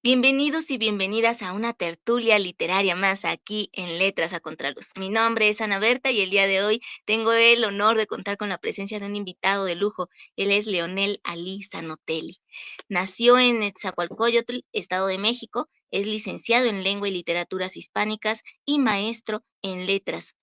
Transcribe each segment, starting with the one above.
Bienvenidos y bienvenidas a una tertulia literaria más aquí en Letras a Contraluz. Mi nombre es Ana Berta y el día de hoy tengo el honor de contar con la presencia de un invitado de lujo. Él es Leonel Ali Zanotelli. Nació en Netzahualcóyotl, Estado de México, es licenciado en Lengua y Literaturas Hispánicas y maestro en Letras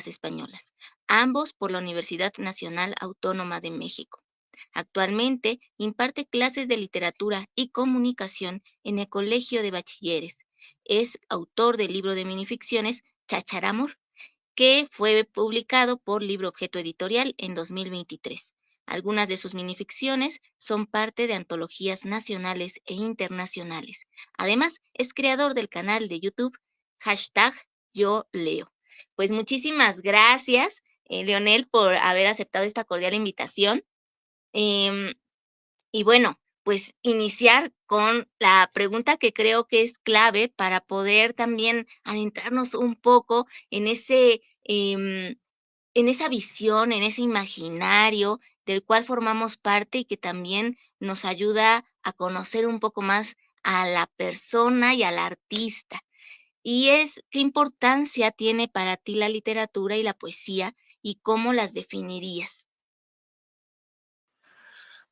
Españolas, ambos por la Universidad Nacional Autónoma de México. Actualmente imparte clases de literatura y comunicación en el Colegio de Bachilleres. Es autor del libro de minificciones Chacharamor, que fue publicado por Libro Objeto Editorial en 2023. Algunas de sus minificciones son parte de antologías nacionales e internacionales. Además, es creador del canal de YouTube hashtag Yo Leo. Pues muchísimas gracias, Leonel, por haber aceptado esta cordial invitación. Em, y bueno, pues iniciar con la pregunta que creo que es clave para poder también adentrarnos un poco en esa visión, en ese imaginario del cual formamos parte y que también nos ayuda a conocer un poco más a la persona y al artista. Y es, ¿qué importancia tiene para ti la literatura y la poesía y cómo las definirías?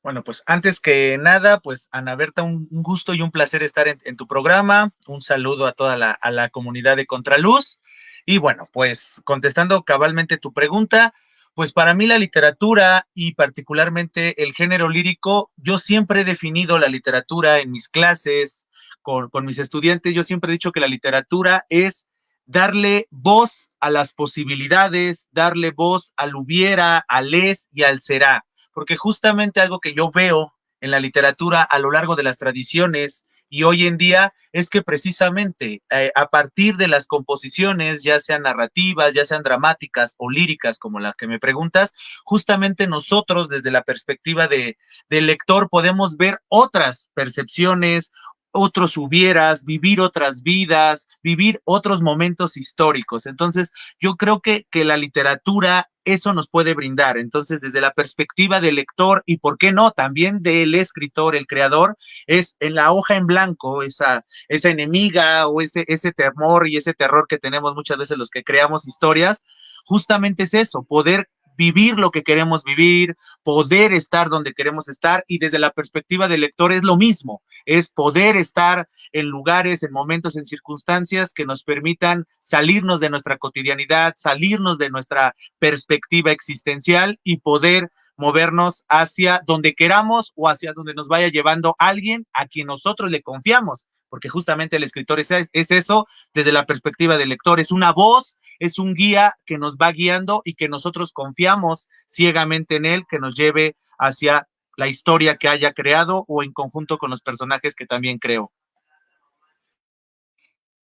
Bueno, pues antes que nada, pues Ana Berta, un gusto y un placer estar en tu programa. Un saludo a toda a la comunidad de Contraluz. Y bueno, pues contestando cabalmente tu pregunta, pues para mí la literatura y particularmente el género lírico, yo siempre he definido la literatura en mis clases, con mis estudiantes, yo siempre he dicho que la literatura es darle voz a las posibilidades, darle voz al hubiera, al es y al será, porque justamente algo que yo veo en la literatura a lo largo de las tradiciones y hoy en día es que precisamente a partir de las composiciones, ya sean narrativas, ya sean dramáticas o líricas, como las que me preguntas, justamente nosotros desde la perspectiva del lector podemos ver otras percepciones, otros hubieras, vivir otras vidas, vivir otros momentos históricos. Entonces, yo creo que la literatura eso nos puede brindar. Entonces, desde la perspectiva del lector y, ¿por qué no?, también del escritor, el creador, es en la hoja en blanco, esa enemiga o ese temor y ese terror que tenemos muchas veces los que creamos historias, justamente es eso, poder vivir lo que queremos vivir, poder estar donde queremos estar, y desde la perspectiva del lector es lo mismo, es poder estar en lugares, en momentos, en circunstancias que nos permitan salirnos de nuestra cotidianidad, salirnos de nuestra perspectiva existencial y poder movernos hacia donde queramos o hacia donde nos vaya llevando alguien a quien nosotros le confiamos, porque justamente el escritor es eso desde la perspectiva del lector, es una voz, es un guía que nos va guiando y que nosotros confiamos ciegamente en él, que nos lleve hacia la historia que haya creado o en conjunto con los personajes que también creo.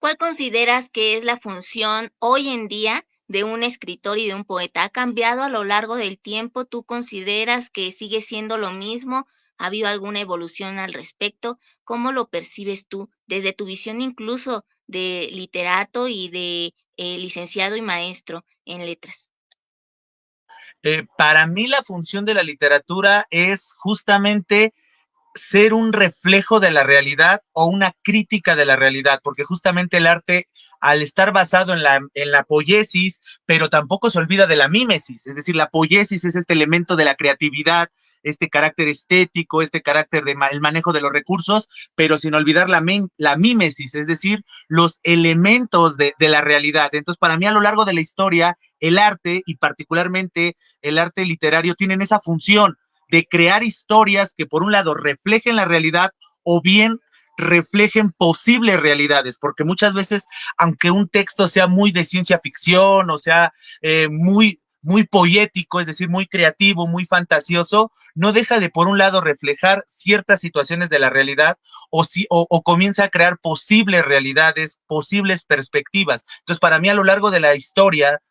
¿Cuál consideras que es la función hoy en día de un escritor y de un poeta? ¿Ha cambiado a lo largo del tiempo? ¿Tú consideras que sigue siendo lo mismo? ¿Ha habido alguna evolución al respecto? ¿Cómo lo percibes tú desde tu visión incluso de literato y de licenciado y maestro en letras? Para mí la función de la literatura es justamente ser un reflejo de la realidad o una crítica de la realidad, porque justamente el arte, al estar basado en la poiesis, pero tampoco se olvida de la mímesis, es decir, la poiesis es este elemento de la creatividad, este carácter estético, este carácter de el manejo de los recursos, pero sin olvidar la mímesis, es decir, los elementos de la realidad. Entonces, para mí a lo largo de la historia, el arte y particularmente el arte literario tienen esa función de crear historias que por un lado reflejen la realidad o bien reflejen posibles realidades, porque muchas veces, aunque un texto sea muy de ciencia ficción o sea muy poético, es decir, muy creativo, muy fantasioso, no deja de, por un lado, reflejar ciertas situaciones de la realidad o comienza a crear posibles realidades, posibles perspectivas. Entonces, para mí, a lo largo de la historia,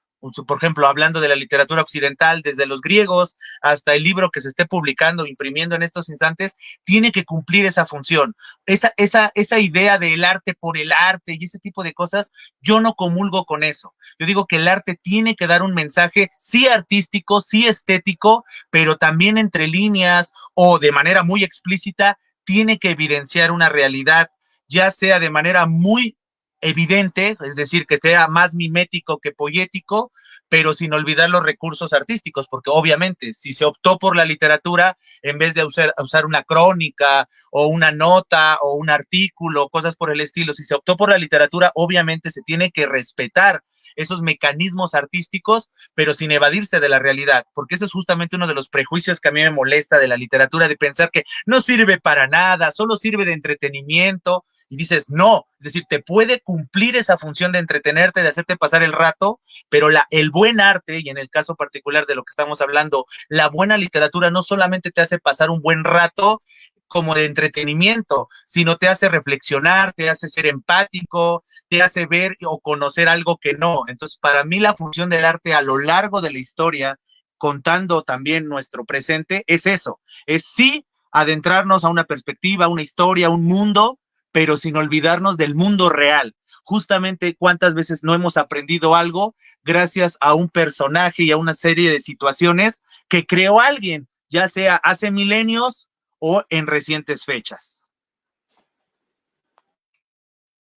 por ejemplo, hablando de la literatura occidental, desde los griegos hasta el libro que se esté publicando, imprimiendo en estos instantes, tiene que cumplir esa función. Esa idea del arte por el arte y ese tipo de cosas, yo no comulgo con eso. Yo digo que el arte tiene que dar un mensaje, sí artístico, sí estético, pero también entre líneas o de manera muy explícita, tiene que evidenciar una realidad, ya sea de manera muy evidente, es decir, que sea más mimético que poético, pero sin olvidar los recursos artísticos, porque obviamente si se optó por la literatura, en vez de usar una crónica o una nota o un artículo, cosas por el estilo, si se optó por la literatura, obviamente se tiene que respetar esos mecanismos artísticos, pero sin evadirse de la realidad, porque ese es justamente uno de los prejuicios que a mí me molesta de la literatura, de pensar que no sirve para nada, solo sirve de entretenimiento, y dices, no, es decir, te puede cumplir esa función de entretenerte, de hacerte pasar el rato, pero el buen arte, y en el caso particular de lo que estamos hablando, la buena literatura no solamente te hace pasar un buen rato como de entretenimiento, sino te hace reflexionar, te hace ser empático, te hace ver o conocer algo que no. Entonces, para mí la función del arte a lo largo de la historia, contando también nuestro presente, es eso, es sí adentrarnos a una perspectiva, una historia, un mundo, pero sin olvidarnos del mundo real. Justamente cuántas veces no hemos aprendido algo gracias a un personaje y a una serie de situaciones que creó alguien, ya sea hace milenios o en recientes fechas.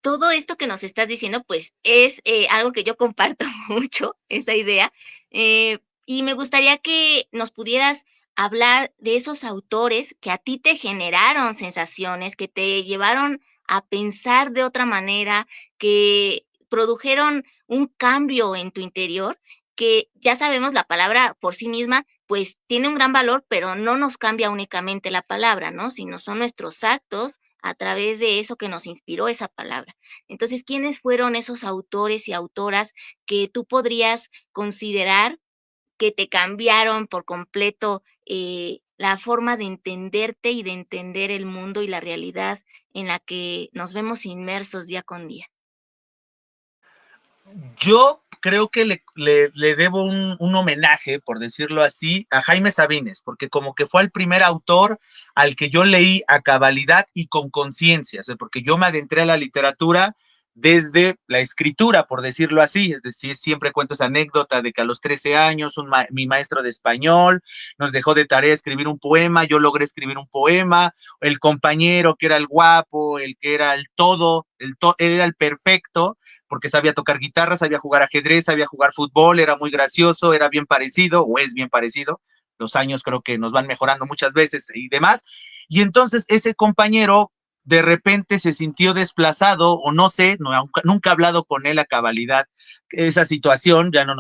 Todo esto que nos estás diciendo, pues, es, algo que yo comparto mucho, esa idea, y me gustaría que nos pudieras hablar de esos autores que a ti te generaron sensaciones, que te llevaron a pensar de otra manera, que produjeron un cambio en tu interior, que ya sabemos la palabra por sí misma, pues, tiene un gran valor, pero no nos cambia únicamente la palabra, ¿no? Sino son nuestros actos a través de eso que nos inspiró esa palabra. Entonces, ¿quiénes fueron esos autores y autoras que tú podrías considerar que te cambiaron por completo, la forma de entenderte y de entender el mundo y la realidad en la que nos vemos inmersos día con día? Yo creo que le debo un homenaje, por decirlo así, a Jaime Sabines, porque como que fue el primer autor al que yo leí a cabalidad y con conciencia, o sea, porque yo me adentré a la literatura desde la escritura, por decirlo así, es decir, siempre cuento esa anécdota de que a los 13 años mi maestro de español nos dejó de tarea escribir un poema, yo logré escribir un poema, el compañero que era el guapo, el que era el todo, él era el perfecto, porque sabía tocar guitarra, sabía jugar ajedrez, sabía jugar fútbol, era muy gracioso, era bien parecido, o es bien parecido. Los años creo que nos van mejorando muchas veces y demás. Y entonces ese compañero de repente se sintió desplazado, o no sé, nunca he hablado con él a cabalidad esa situación, ya no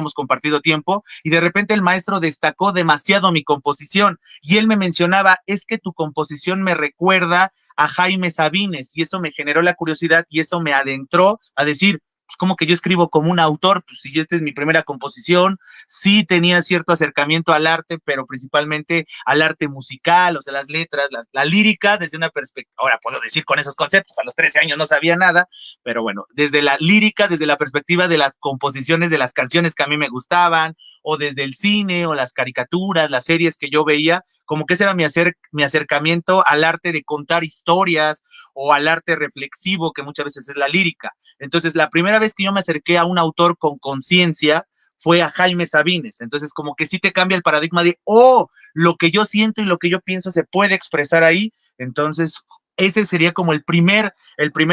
hemos compartido tiempo, y de repente el maestro destacó demasiado mi composición, y él me mencionaba, es que tu composición me recuerda a Jaime Sabines, y eso me generó la curiosidad y eso me adentró a decir, pues como que yo escribo como un autor, pues si esta es mi primera composición, sí tenía cierto acercamiento al arte, pero principalmente al arte musical, o sea, las letras, la lírica desde una perspectiva, ahora puedo decir con esos conceptos, a los 13 años no sabía nada, pero bueno, desde la lírica, desde la perspectiva de las composiciones de las canciones que a mí me gustaban, o desde el cine, o las caricaturas, las series que yo veía, como que ese era mi acercamiento al arte de contar historias o al arte reflexivo, que muchas veces es la lírica. Entonces, la primera vez que yo me acerqué a un autor con conciencia fue a Jaime Sabines. Entonces, como que sí te cambia el paradigma de, oh, lo que yo siento y lo que yo pienso se puede expresar ahí. Entonces, ese sería como el primer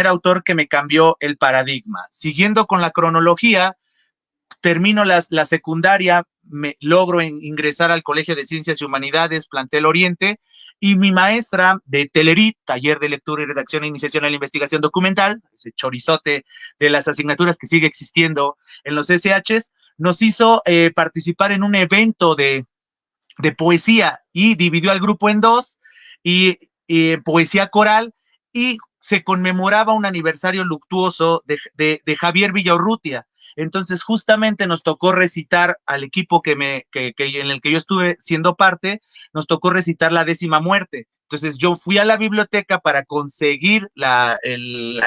autor que me cambió el paradigma. Siguiendo con la cronología, termino la secundaria, me logro ingresar al Colegio de Ciencias y Humanidades, Plantel Oriente, y mi maestra de Telerit, taller de lectura y redacción e iniciación a la investigación documental, ese chorizote de las asignaturas que sigue existiendo en los SHs, nos hizo participar en un evento de poesía y dividió al grupo en dos, y poesía coral, y se conmemoraba un aniversario luctuoso de Javier Villaurrutia. Entonces, justamente nos tocó recitar al equipo en el que yo estuve siendo parte, nos tocó recitar La Décima Muerte. Entonces, yo fui a la biblioteca para conseguir la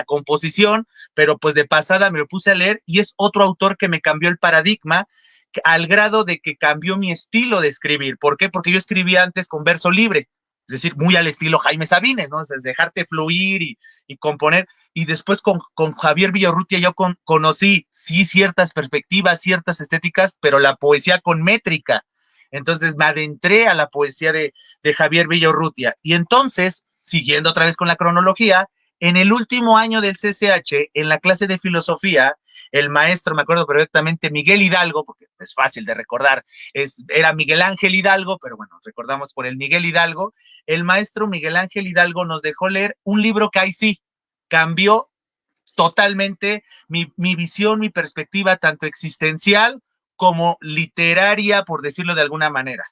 composición, pero pues de pasada me lo puse a leer, y es otro autor que me cambió el paradigma al grado de que cambió mi estilo de escribir. ¿Por qué? Porque yo escribía antes con verso libre, es decir, muy al estilo Jaime Sabines, ¿no? Es dejarte fluir y componer. Y después con Javier Villarrutia yo conocí, sí, ciertas perspectivas, ciertas estéticas, pero la poesía con métrica. Entonces me adentré a la poesía de Javier Villarrutia. Y entonces, siguiendo otra vez con la cronología, En el último año del CCH, en la clase de filosofía, el maestro, me acuerdo perfectamente, Miguel Hidalgo, porque es fácil de recordar, era Miguel Ángel Hidalgo, pero bueno, recordamos por el Miguel Hidalgo. El maestro Miguel Ángel Hidalgo nos dejó leer un libro que ahí sí cambió totalmente mi visión, mi perspectiva, tanto existencial como literaria, por decirlo de alguna manera,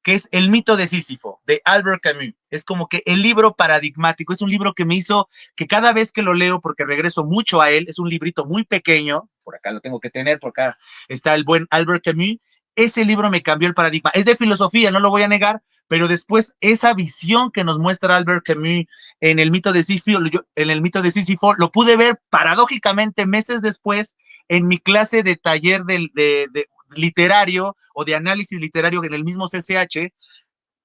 que es El mito de Sísifo, de Albert Camus. Es como que el libro paradigmático, es un libro que me hizo que cada vez que lo leo, porque regreso mucho a él, es un librito muy pequeño, por acá lo tengo que tener, por acá está el buen Albert Camus, ese libro me cambió el paradigma. Es de filosofía, no lo voy a negar, pero después esa visión que nos muestra Albert Camus en el mito de Sísifo, lo pude ver paradójicamente meses después en mi clase de taller de literario o de análisis literario en el mismo CCH,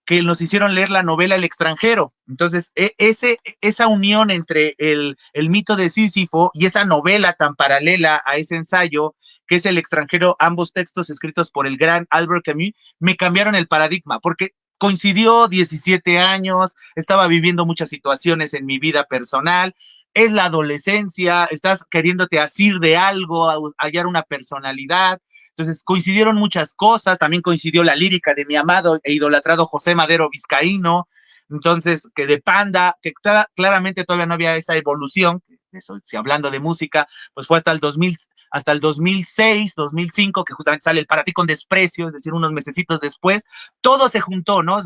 que nos hicieron leer la novela El extranjero. Entonces, esa unión entre el mito de Sísifo y esa novela tan paralela a ese ensayo, que es El extranjero, ambos textos escritos por el gran Albert Camus, me cambiaron el paradigma, porque coincidió 17 años, estaba viviendo muchas situaciones en mi vida personal, es la adolescencia, estás queriéndote asir de algo, hallar una personalidad. Entonces coincidieron muchas cosas, también coincidió la lírica de mi amado e idolatrado José Madero Vizcaíno, entonces que de Panda, que claramente todavía no había esa evolución, eso, si hablando de música, pues fue hasta el 2006, 2005, que justamente sale el Para ti con desprecio, es decir, unos mesecitos después, todo se juntó, ¿no?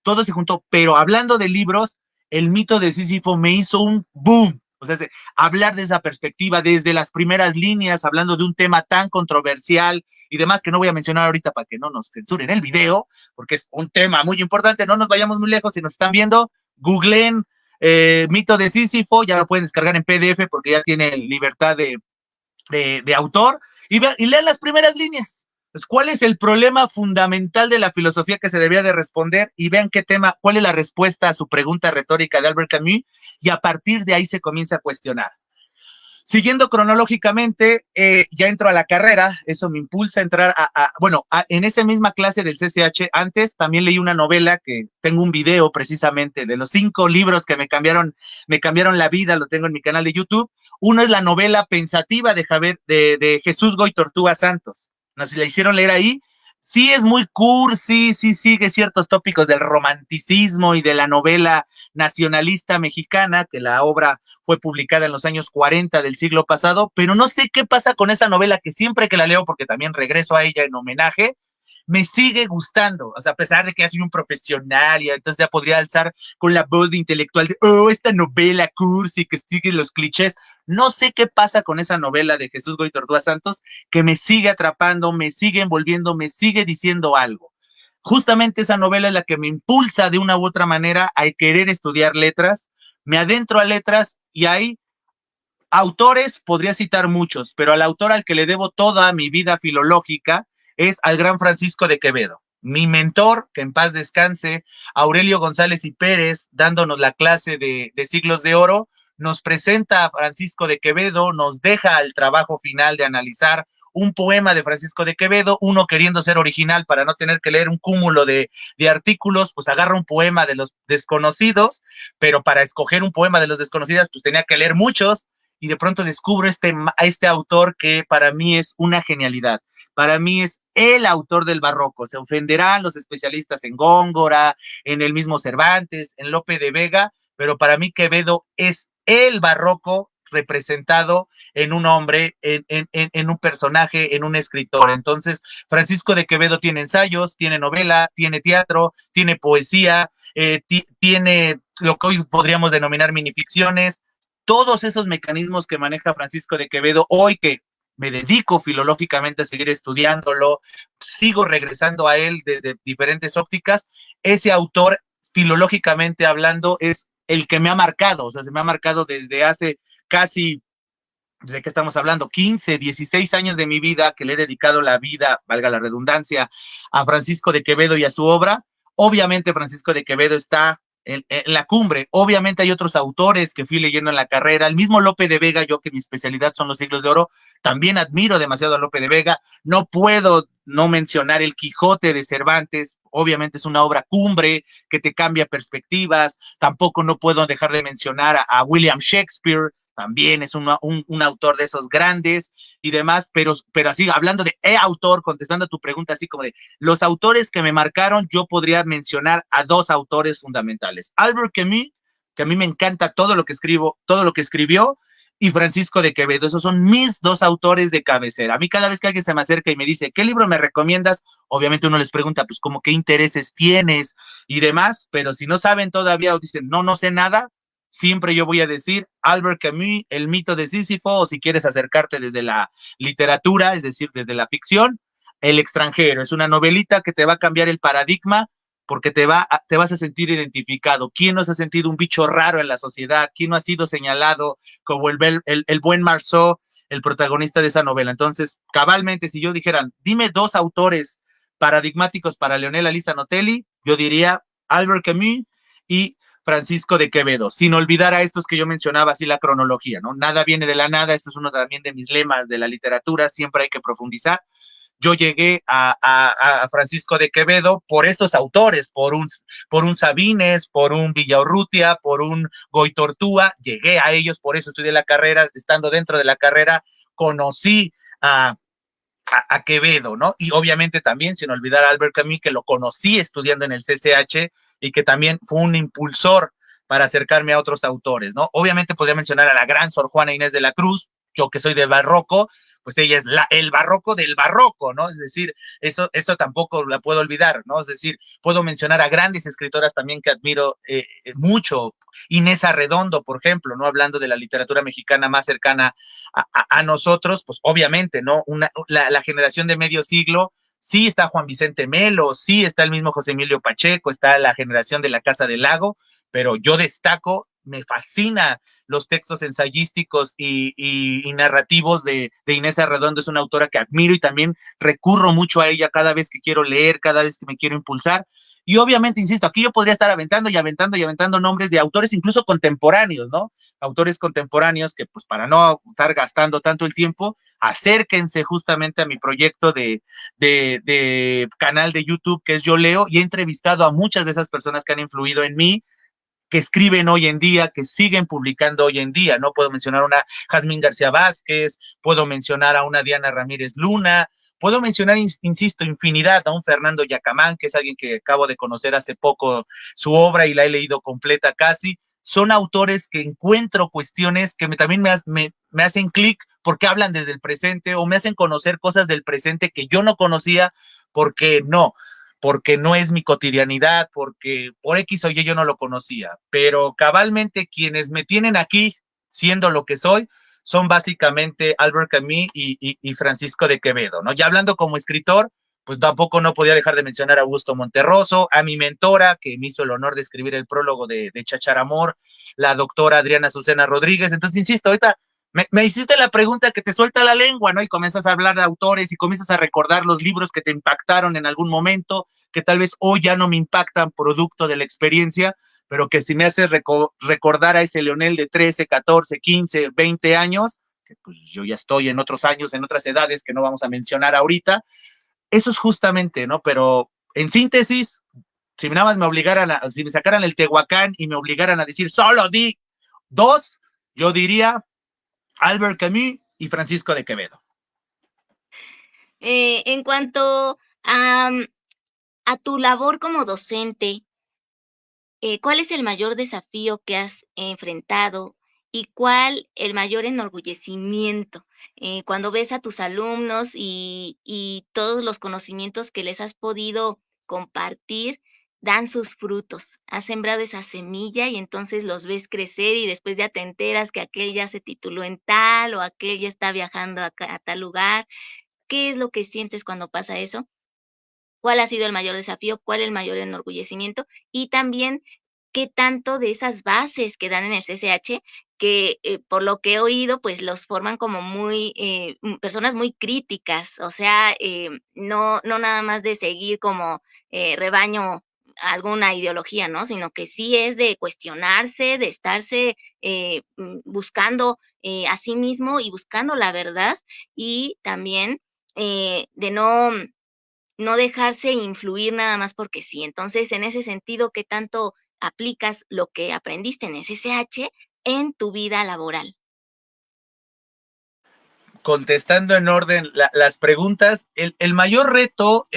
Todo se juntó, pero hablando de libros, el mito de Sísifo me hizo un boom. O sea, hablar de esa perspectiva desde las primeras líneas, hablando de un tema tan controversial y demás que no voy a mencionar ahorita para que no nos censuren el video, porque es un tema muy importante, no nos vayamos muy lejos, si nos están viendo, googleen mito de Sísifo, ya lo pueden descargar en PDF porque ya tiene libertad de autor, y lean las primeras líneas. Pues, ¿cuál es el problema fundamental de la filosofía que se debería de responder? Y vean qué tema, cuál es la respuesta a su pregunta retórica de Albert Camus, y a partir de ahí se comienza a cuestionar. Siguiendo cronológicamente, ya entro a la carrera, eso me impulsa a entrar en esa misma clase del CCH, antes también leí una novela que tengo un video precisamente de los 5 libros que me cambiaron la vida, lo tengo en mi canal de YouTube. Uno es la novela Pensativa de Jesús Goy Tortuga Santos, nos la hicieron leer ahí. Sí es muy cursi, sí sigue ciertos tópicos del romanticismo y de la novela nacionalista mexicana, que la obra fue publicada en los años 40 del siglo pasado, pero no sé qué pasa con esa novela que siempre que la leo, porque también regreso a ella en homenaje, me sigue gustando, o sea, a pesar de que ya soy un profesional y entonces ya podría alzar con la voz de intelectual de, oh, esta novela cursi que sigue los clichés. No sé qué pasa con esa novela de Jesús Goy Tortuga Santos que me sigue atrapando, me sigue envolviendo, me sigue diciendo algo. Justamente esa novela es la que me impulsa de una u otra manera a querer estudiar letras, me adentro a letras y hay autores, podría citar muchos, pero al autor al que le debo toda mi vida filológica es al gran Francisco de Quevedo. Mi mentor, que en paz descanse, Aurelio González y Pérez, dándonos la clase de Siglos de Oro, nos presenta a Francisco de Quevedo, nos deja el trabajo final de analizar un poema de Francisco de Quevedo, uno queriendo ser original para no tener que leer un cúmulo de artículos, pues agarra un poema de los desconocidos, pero para escoger un poema de los desconocidos, pues tenía que leer muchos, y de pronto descubro a este autor que para mí es una genialidad. Para mí es el autor del barroco. Se ofenderán los especialistas en Góngora, en el mismo Cervantes, en Lope de Vega, pero para mí Quevedo es el barroco representado en un hombre, en un personaje, en un escritor. Entonces, Francisco de Quevedo tiene ensayos, tiene novela, tiene teatro, tiene poesía, tiene lo que hoy podríamos denominar minificciones. Todos esos mecanismos que maneja Francisco de Quevedo, hoy que me dedico filológicamente a seguir estudiándolo, sigo regresando a él desde diferentes ópticas, ese autor, filológicamente hablando, es el que me ha marcado, o sea, se me ha marcado desde hace casi, ¿de qué estamos hablando? 15, 16 años de mi vida que le he dedicado la vida, valga la redundancia, a Francisco de Quevedo y a su obra. Obviamente Francisco de Quevedo está en la cumbre. Obviamente hay otros autores que fui leyendo en la carrera, el mismo Lope de Vega, yo que mi especialidad son los siglos de oro, también admiro demasiado a Lope de Vega, no puedo no mencionar El Quijote de Cervantes, obviamente es una obra cumbre que te cambia perspectivas, tampoco no puedo dejar de mencionar a William Shakespeare, también es un autor de esos grandes y demás, pero así, hablando de autor, contestando a tu pregunta, así como de los autores que me marcaron, yo podría mencionar a dos autores fundamentales. Albert Camus, que a mí me encanta todo lo que escribo, todo lo que escribió, y Francisco de Quevedo. Esos son mis dos autores de cabecera. A mí cada vez que alguien se me acerca y me dice, ¿qué libro me recomiendas? Obviamente uno les pregunta, pues, como qué intereses tienes y demás, pero si no saben todavía o dicen, no, no sé nada, siempre yo voy a decir Albert Camus, El mito de Sísifo, o si quieres acercarte desde la literatura, es decir, desde la ficción, El extranjero. Es una novelita que te va a cambiar el paradigma porque te vas a sentir identificado. ¿Quién no se ha sentido un bicho raro en la sociedad? ¿Quién no ha sido señalado como el buen Marceau, el protagonista de esa novela? Entonces, cabalmente, si yo dijeran, dime dos autores paradigmáticos para Leonela Lisa Notelli, yo diría Albert Camus y Francisco de Quevedo, sin olvidar a estos que yo mencionaba, así la cronología, ¿no? Nada viene de la nada, eso es uno también de mis lemas de la literatura, siempre hay que profundizar. Yo llegué a Francisco de Quevedo por estos autores, por un Sabines, por un Villaurrutia, por un Goitortúa, llegué a ellos, por eso estudié la carrera, estando dentro de la carrera, conocí a Quevedo, ¿no? Y obviamente también, sin olvidar a Albert Camus, que lo conocí estudiando en el CCH y que también fue un impulsor para acercarme a otros autores, ¿no? Obviamente podría mencionar a la gran Sor Juana Inés de la Cruz, yo que soy de barroco, pues ella es el barroco del barroco, ¿no? Es decir, eso tampoco la puedo olvidar, ¿no? Es decir, puedo mencionar a grandes escritoras también que admiro mucho, Inés Arredondo, por ejemplo, ¿no? Hablando de la literatura mexicana más cercana a nosotros, pues obviamente, ¿no? La generación de medio siglo, sí está Juan Vicente Melo, sí está el mismo José Emilio Pacheco, está la generación de la Casa del Lago, pero yo destaco, me fascina los textos ensayísticos y narrativos de Inés Arredondo, es una autora que admiro y también recurro mucho a ella cada vez que quiero leer, cada vez que me quiero impulsar. Y obviamente, insisto, aquí yo podría estar aventando y aventando y aventando nombres de autores incluso contemporáneos, ¿no? Autores contemporáneos que, pues, para no estar gastando tanto el tiempo, acérquense justamente a mi proyecto de canal de YouTube que es Yo Leo, y he entrevistado a muchas de esas personas que han influido en mí, que escriben hoy en día, que siguen publicando hoy en día, ¿no? Puedo mencionar a una Jazmín García Vázquez, puedo mencionar a una Diana Ramírez Luna, puedo mencionar, insisto, infinidad, a un Fernando Yacamán, que es alguien que acabo de conocer hace poco su obra y la he leído completa casi. Son autores que encuentro cuestiones que también me hacen clic porque hablan desde el presente o me hacen conocer cosas del presente que yo no conocía porque no es mi cotidianidad, porque por X o Y yo no lo conocía, pero cabalmente quienes me tienen aquí siendo lo que soy son básicamente Albert Camus y Francisco de Quevedo, ¿no? Ya hablando como escritor, pues tampoco no podía dejar de mencionar a Augusto Monterroso, a mi mentora, que me hizo el honor de escribir el prólogo de Chachar Amor, la doctora Adriana Azucena Rodríguez. Entonces, insisto, ahorita me hiciste la pregunta que te suelta la lengua, ¿no? Y comienzas a hablar de autores y comienzas a recordar los libros que te impactaron en algún momento, que tal vez hoy ya no me impactan producto de la experiencia, pero que si me haces recordar a ese Leonel de 13, 14, 15, 20 años, que pues yo ya estoy en otros años, en otras edades que no vamos a mencionar ahorita, eso es justamente, ¿no? Pero en síntesis, si nada más si me sacaran el Tehuacán y me obligaran a decir solo di dos, yo diría Albert Camus y Francisco de Quevedo. En cuanto a tu labor como docente, ¿cuál es el mayor desafío que has enfrentado y cuál el mayor enorgullecimiento cuando ves a tus alumnos y todos los conocimientos que les has podido compartir dan sus frutos? Has sembrado esa semilla y entonces los ves crecer y después ya te enteras que aquel ya se tituló en tal o aquel ya está viajando a tal lugar. ¿Qué es lo que sientes cuando pasa eso? ¿Cuál ha sido el mayor desafío? ¿Cuál el mayor enorgullecimiento? Y también, ¿qué tanto de esas bases que dan en el CCH, que por lo que he oído, pues los forman como muy, personas muy críticas? O sea, no nada más de seguir como rebaño alguna ideología, ¿no? Sino que sí es de cuestionarse, de estarse buscando a sí mismo y buscando la verdad, y también de no dejarse influir nada más porque sí. Entonces, en ese sentido, ¿qué tanto aplicas lo que aprendiste en SSH en tu vida laboral? Contestando en orden las preguntas, el mayor reto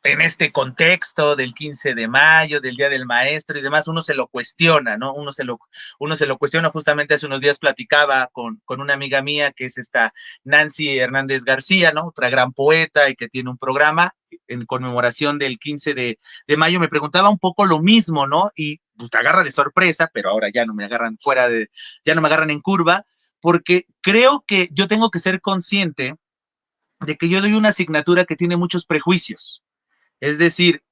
en este contexto del 15 de mayo, del Día del Maestro y demás, uno se lo cuestiona, ¿no? Uno se lo cuestiona. Justamente hace unos días platicaba con una amiga mía que es esta Nancy Hernández García, ¿no? Otra gran poeta y que tiene un programa en conmemoración del 15 de mayo. Me preguntaba un poco lo mismo, ¿no? Y pues, te agarra de sorpresa, pero ahora ya no me agarran ya no me agarran en curva, porque creo que yo tengo que ser consciente de que yo doy una asignatura que tiene muchos prejuicios. Es decir,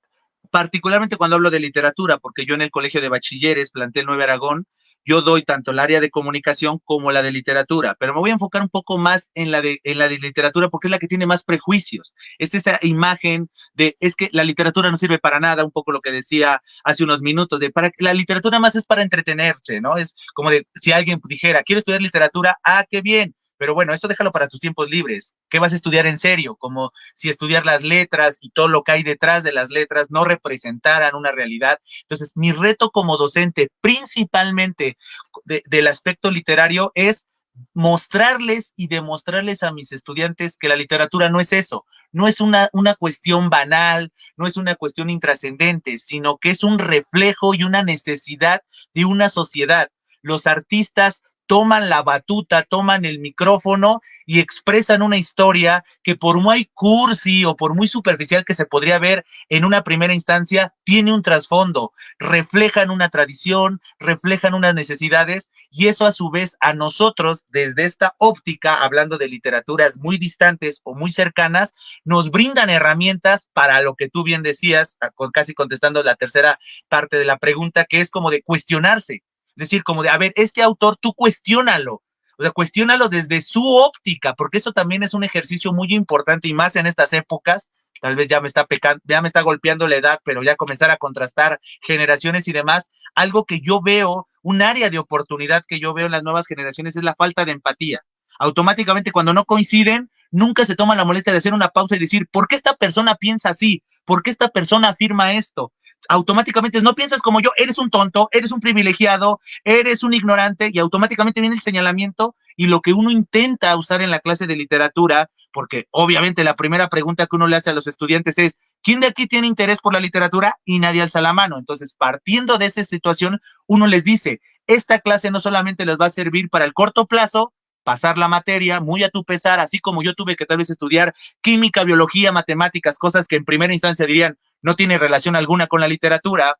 particularmente cuando hablo de literatura, porque yo en el colegio de bachilleres, plantel 9 Aragón, yo doy tanto el área de comunicación como la de literatura, pero me voy a enfocar un poco más en la de literatura porque es la que tiene más prejuicios. Es esa imagen de, es que la literatura no sirve para nada, un poco lo que decía hace unos minutos, de para la literatura más es para entretenerse, ¿no? Es como de, si alguien dijera, quiero estudiar literatura, ah, qué bien, pero bueno, esto déjalo para tus tiempos libres. ¿Qué vas a estudiar en serio? Como si estudiar las letras y todo lo que hay detrás de las letras no representaran una realidad. Entonces, mi reto como docente, principalmente del aspecto literario, es mostrarles y demostrarles a mis estudiantes que la literatura no es eso, no es una cuestión banal, no es una cuestión intrascendente, sino que es un reflejo y una necesidad de una sociedad. Los artistas toman la batuta, toman el micrófono y expresan una historia que por muy cursi o por muy superficial que se podría ver en una primera instancia, tiene un trasfondo, reflejan una tradición, reflejan unas necesidades, y eso a su vez a nosotros, desde esta óptica, hablando de literaturas muy distantes o muy cercanas, nos brindan herramientas para lo que tú bien decías, casi contestando la tercera parte de la pregunta, que es como de cuestionarse. Es decir, como de, a ver, este autor tú cuestiónalo, o sea, cuestiónalo desde su óptica, porque eso también es un ejercicio muy importante y más en estas épocas. Tal vez ya me está golpeando la edad, pero ya comenzar a contrastar generaciones y demás. Algo que yo veo, un área de oportunidad que yo veo en las nuevas generaciones es la falta de empatía. Automáticamente cuando no coinciden, nunca se toman la molestia de hacer una pausa y decir, ¿por qué esta persona piensa así? ¿Por qué esta persona afirma esto? Automáticamente no piensas como yo, eres un tonto, eres un privilegiado, eres un ignorante, y automáticamente viene el señalamiento. Y lo que uno intenta usar en la clase de literatura, porque obviamente la primera pregunta que uno le hace a los estudiantes es, ¿quién de aquí tiene interés por la literatura? Y nadie alza la mano. Entonces, partiendo de esa situación, uno les dice, esta clase no solamente les va a servir para el corto plazo, pasar la materia muy a tu pesar, así como yo tuve que tal vez estudiar química, biología, matemáticas, cosas que en primera instancia dirían no tiene relación alguna con la literatura,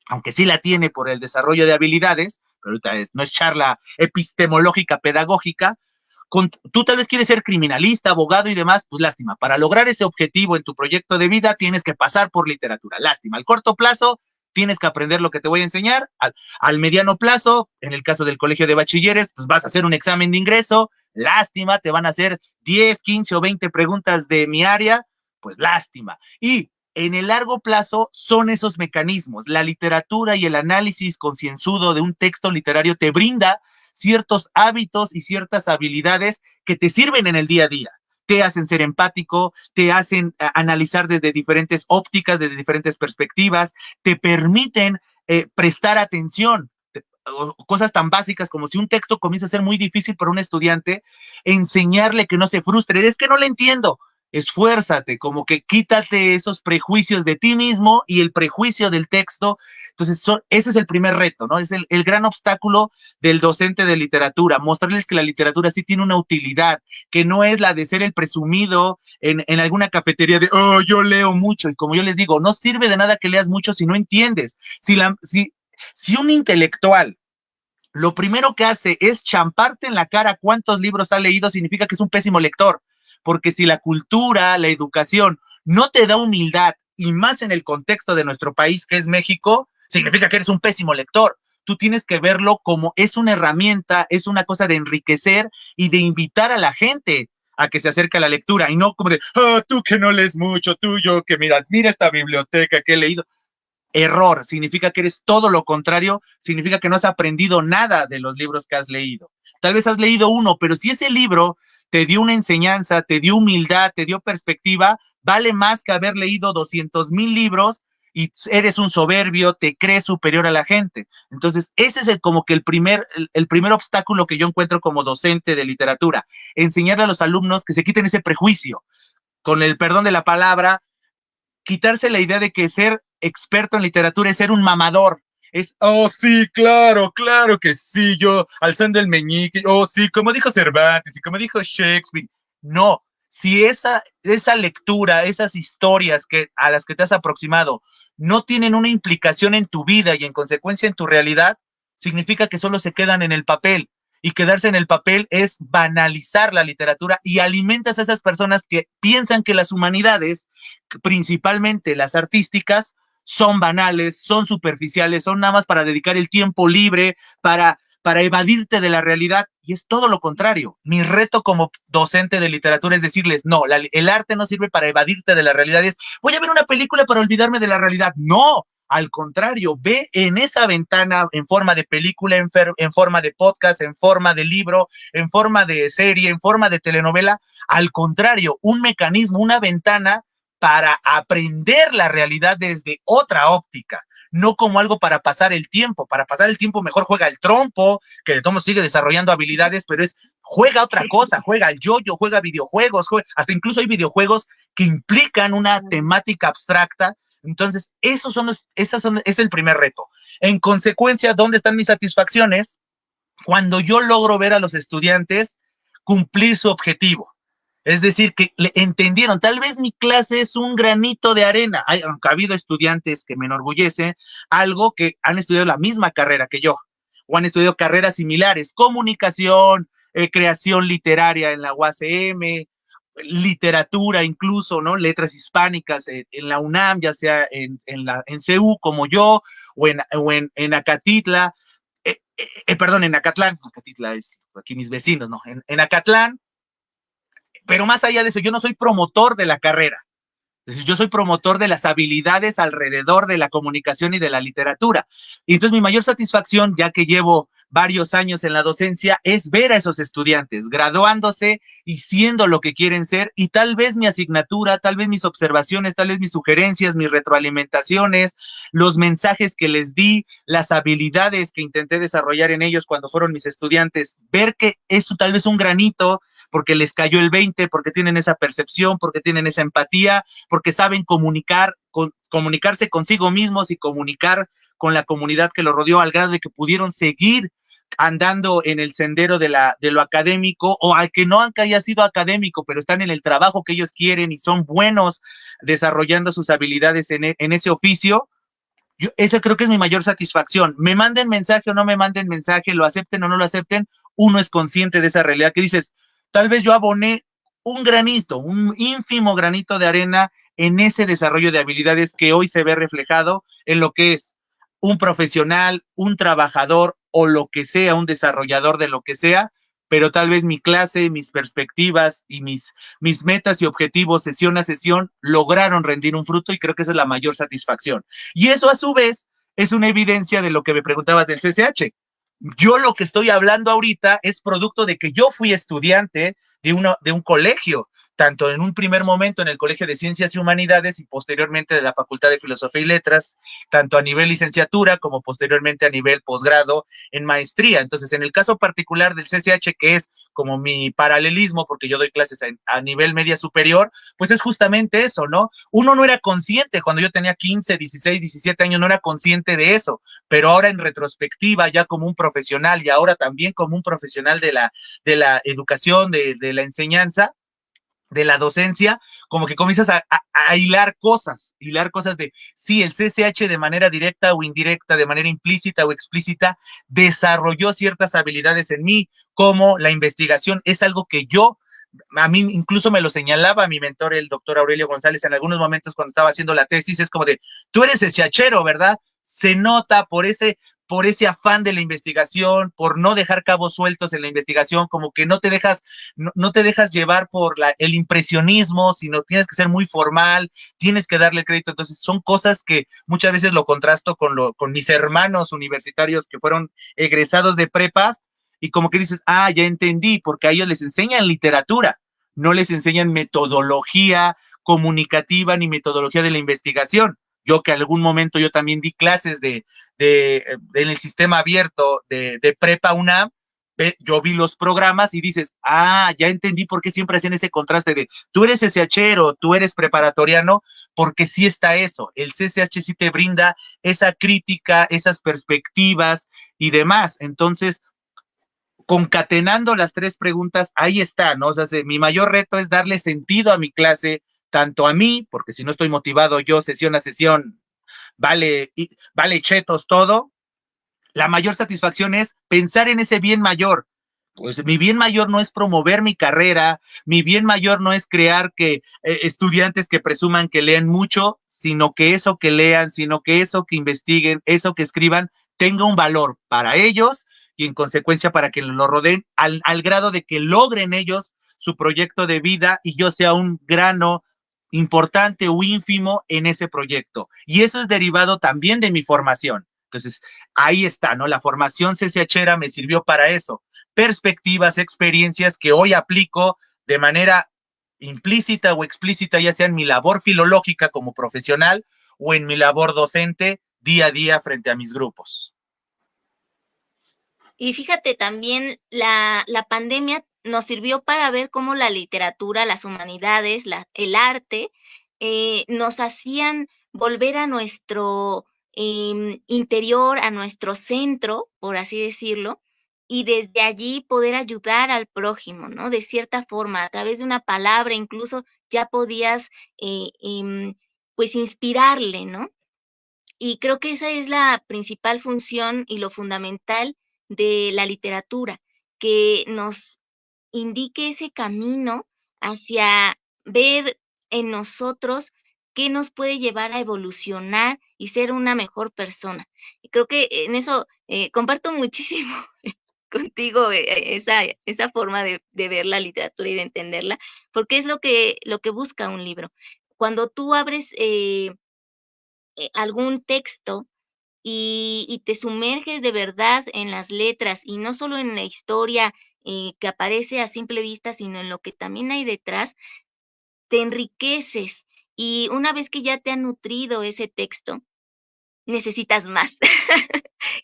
aunque sí la tiene por el desarrollo de habilidades, pero ahorita no es charla epistemológica, pedagógica. Tú tal vez quieres ser criminalista, abogado y demás, pues lástima. Para lograr ese objetivo en tu proyecto de vida tienes que pasar por literatura. Lástima. Al corto plazo tienes que aprender lo que te voy a enseñar. Al mediano plazo, en el caso del colegio de bachilleres, pues vas a hacer un examen de ingreso. Lástima, te van a hacer 10, 15 o 20 preguntas de mi área. Pues lástima. Y en el largo plazo son esos mecanismos. La literatura y el análisis concienzudo de un texto literario te brinda ciertos hábitos y ciertas habilidades que te sirven en el día a día. Te hacen ser empático, te hacen analizar desde diferentes ópticas, desde diferentes perspectivas, te permiten prestar atención. Cosas tan básicas como si un texto comienza a ser muy difícil para un estudiante, enseñarle que no se frustre. Es que no le entiendo. Esfuérzate, como que quítate esos prejuicios de ti mismo y el prejuicio del texto. Entonces, ese es el primer reto, ¿no? Es el gran obstáculo del docente de literatura, mostrarles que la literatura sí tiene una utilidad, que no es la de ser el presumido en alguna cafetería de, oh, yo leo mucho. Y como yo les digo, no sirve de nada que leas mucho si no entiendes. Si un intelectual lo primero que hace es champarte en la cara cuántos libros ha leído, significa que es un pésimo lector. Porque si la cultura, la educación no te da humildad, y más en el contexto de nuestro país que es México, significa que eres un pésimo lector. Tú tienes que verlo como es una herramienta, es una cosa de enriquecer y de invitar a la gente a que se acerque a la lectura, y no como de, oh, tú que no lees mucho, tú, yo que mira esta biblioteca que he leído. Error, significa que eres todo lo contrario, significa que no has aprendido nada de los libros que has leído. Tal vez has leído uno, pero si ese libro te dio una enseñanza, te dio humildad, te dio perspectiva, vale más que haber leído 200,000 libros y eres un soberbio, te crees superior a la gente. Entonces, ese es como que el primer obstáculo que yo encuentro como docente de literatura, enseñarle a los alumnos que se quiten ese prejuicio, con el perdón de la palabra, quitarse la idea de que ser experto en literatura es ser un mamador. Es, oh, sí, claro, claro que sí, yo alzando el meñique, oh, sí, como dijo Cervantes y como dijo Shakespeare. No, si esa lectura, esas historias a las que te has aproximado no tienen una implicación en tu vida y en consecuencia en tu realidad, significa que solo se quedan en el papel. Y quedarse en el papel es banalizar la literatura y alimentas a esas personas que piensan que las humanidades, principalmente las artísticas, son banales, son superficiales, son nada más para dedicar el tiempo libre, para evadirte de la realidad, y es todo lo contrario. Mi reto como docente de literatura es decirles, no, el arte no sirve para evadirte de la realidad, es, voy a ver una película para olvidarme de la realidad. No, al contrario, ve en esa ventana en forma de película, en forma de podcast, en forma de libro, en forma de serie, en forma de telenovela. Al contrario, un mecanismo, una ventana para aprender la realidad desde otra óptica, no como algo para pasar el tiempo. Para pasar el tiempo mejor juega el trompo, que de todos sigue desarrollando habilidades, pero juega otra cosa, juega el yoyo, juega videojuegos, hasta incluso hay videojuegos que implican una temática abstracta. Entonces, es el primer reto. En consecuencia, ¿dónde están mis satisfacciones? Cuando yo logro ver a los estudiantes cumplir su objetivo. Es decir, que le entendieron, tal vez mi clase es un granito de arena. Aunque ha habido estudiantes que me enorgullecen, algo que han estudiado la misma carrera que yo, o han estudiado carreras similares, comunicación, creación literaria en la UACM, literatura incluso, ¿no? Letras hispánicas en la UNAM, ya sea en CEU como yo, o en Acatitla, perdón, en Acatlán. Acatitla es aquí mis vecinos, ¿no? En Acatlán. Pero más allá de eso, yo no soy promotor de la carrera. Yo soy promotor de las habilidades alrededor de la comunicación y de la literatura. Y entonces mi mayor satisfacción, ya que llevo varios años en la docencia, es ver a esos estudiantes graduándose y siendo lo que quieren ser, y tal vez mi asignatura, tal vez mis observaciones, tal vez mis sugerencias, mis retroalimentaciones, los mensajes que les di, las habilidades que intenté desarrollar en ellos cuando fueron mis estudiantes, ver que eso tal vez un granito, porque les cayó el 20, porque tienen esa percepción, porque tienen esa empatía, porque saben comunicarse consigo mismos y comunicar con la comunidad que los rodeó, al grado de que pudieron seguir andando en el sendero de lo académico, o al que no haya sido académico, pero están en el trabajo que ellos quieren y son buenos desarrollando sus habilidades en ese oficio. Eso creo que es mi mayor satisfacción. Me manden mensaje o no me manden mensaje, lo acepten o no lo acepten, uno es consciente de esa realidad que dices, tal vez yo aboné un granito, un ínfimo granito de arena en ese desarrollo de habilidades que hoy se ve reflejado en lo que es un profesional, un trabajador o lo que sea, un desarrollador de lo que sea, pero tal vez mi clase, mis perspectivas y mis metas y objetivos sesión a sesión lograron rendir un fruto, y creo que esa es la mayor satisfacción. Y eso a su vez es una evidencia de lo que me preguntabas del CCH. Yo lo que estoy hablando ahorita es producto de que yo fui estudiante de un colegio, tanto en un primer momento en el Colegio de Ciencias y Humanidades y posteriormente de la Facultad de Filosofía y Letras, tanto a nivel licenciatura como posteriormente a nivel posgrado en maestría. Entonces, en el caso particular del CCH, que es como mi paralelismo, porque yo doy clases a nivel media superior, pues es justamente eso, ¿no? Uno no era consciente cuando yo tenía 15, 16, 17 años, no era consciente de eso, pero ahora en retrospectiva, ya como un profesional y ahora también como un profesional de la educación, de la enseñanza, de la docencia, como que comienzas a hilar cosas de, sí, el CCH de manera directa o indirecta, de manera implícita o explícita, desarrolló ciertas habilidades en mí, como la investigación. Es algo que a mí incluso me lo señalaba mi mentor, el doctor Aurelio González, en algunos momentos cuando estaba haciendo la tesis, es como de, tú eres CCHero, ¿verdad? Se nota por ese afán de la investigación, por no dejar cabos sueltos en la investigación, como que no te dejas llevar por el impresionismo, sino tienes que ser muy formal, tienes que darle crédito. Entonces son cosas que muchas veces lo contrasto con mis hermanos universitarios que fueron egresados de prepas, y como que dices, ya entendí, porque a ellos les enseñan literatura, no les enseñan metodología comunicativa ni metodología de la investigación. Yo que algún momento yo también di clases en el sistema abierto de Prepa UNAM, yo vi los programas y dices, ya entendí por qué siempre hacen ese contraste de tú eres SHero, tú eres preparatoriano, porque sí está eso. El CCH sí te brinda esa crítica, esas perspectivas y demás. Entonces, concatenando las tres preguntas, ahí está, ¿no? O sea, mi mayor reto es darle sentido a mi clase, tanto a mí, porque si no estoy motivado yo sesión a sesión, vale chetos todo. La mayor satisfacción es pensar en ese bien mayor. Pues mi bien mayor no es promover mi carrera, mi bien mayor no es crear estudiantes que presuman que leen mucho, sino que eso que lean, sino que eso que investiguen, eso que escriban, tenga un valor para ellos y en consecuencia para que lo rodeen al grado de que logren ellos su proyecto de vida y yo sea un grano importante o ínfimo en ese proyecto. Y eso es derivado también de mi formación. Entonces, ahí está, ¿no? La formación CCHera me sirvió para eso. Perspectivas, experiencias que hoy aplico de manera implícita o explícita, ya sea en mi labor filológica como profesional o en mi labor docente día a día frente a mis grupos. Y fíjate, también la pandemia nos sirvió para ver cómo la literatura, las humanidades, el arte, nos hacían volver a nuestro interior, a nuestro centro, por así decirlo, y desde allí poder ayudar al prójimo, ¿no? De cierta forma, a través de una palabra, incluso ya podías, pues, inspirarle, ¿no? Y creo que esa es la principal función y lo fundamental de la literatura, que nos indique ese camino hacia ver en nosotros qué nos puede llevar a evolucionar y ser una mejor persona. Y creo que en eso comparto muchísimo contigo esa forma de ver la literatura y de entenderla, porque es lo que busca un libro. Cuando tú abres algún texto y te sumerges de verdad en las letras y no solo en la historia que aparece a simple vista, sino en lo que también hay detrás, te enriqueces y una vez que ya te ha nutrido ese texto, necesitas más.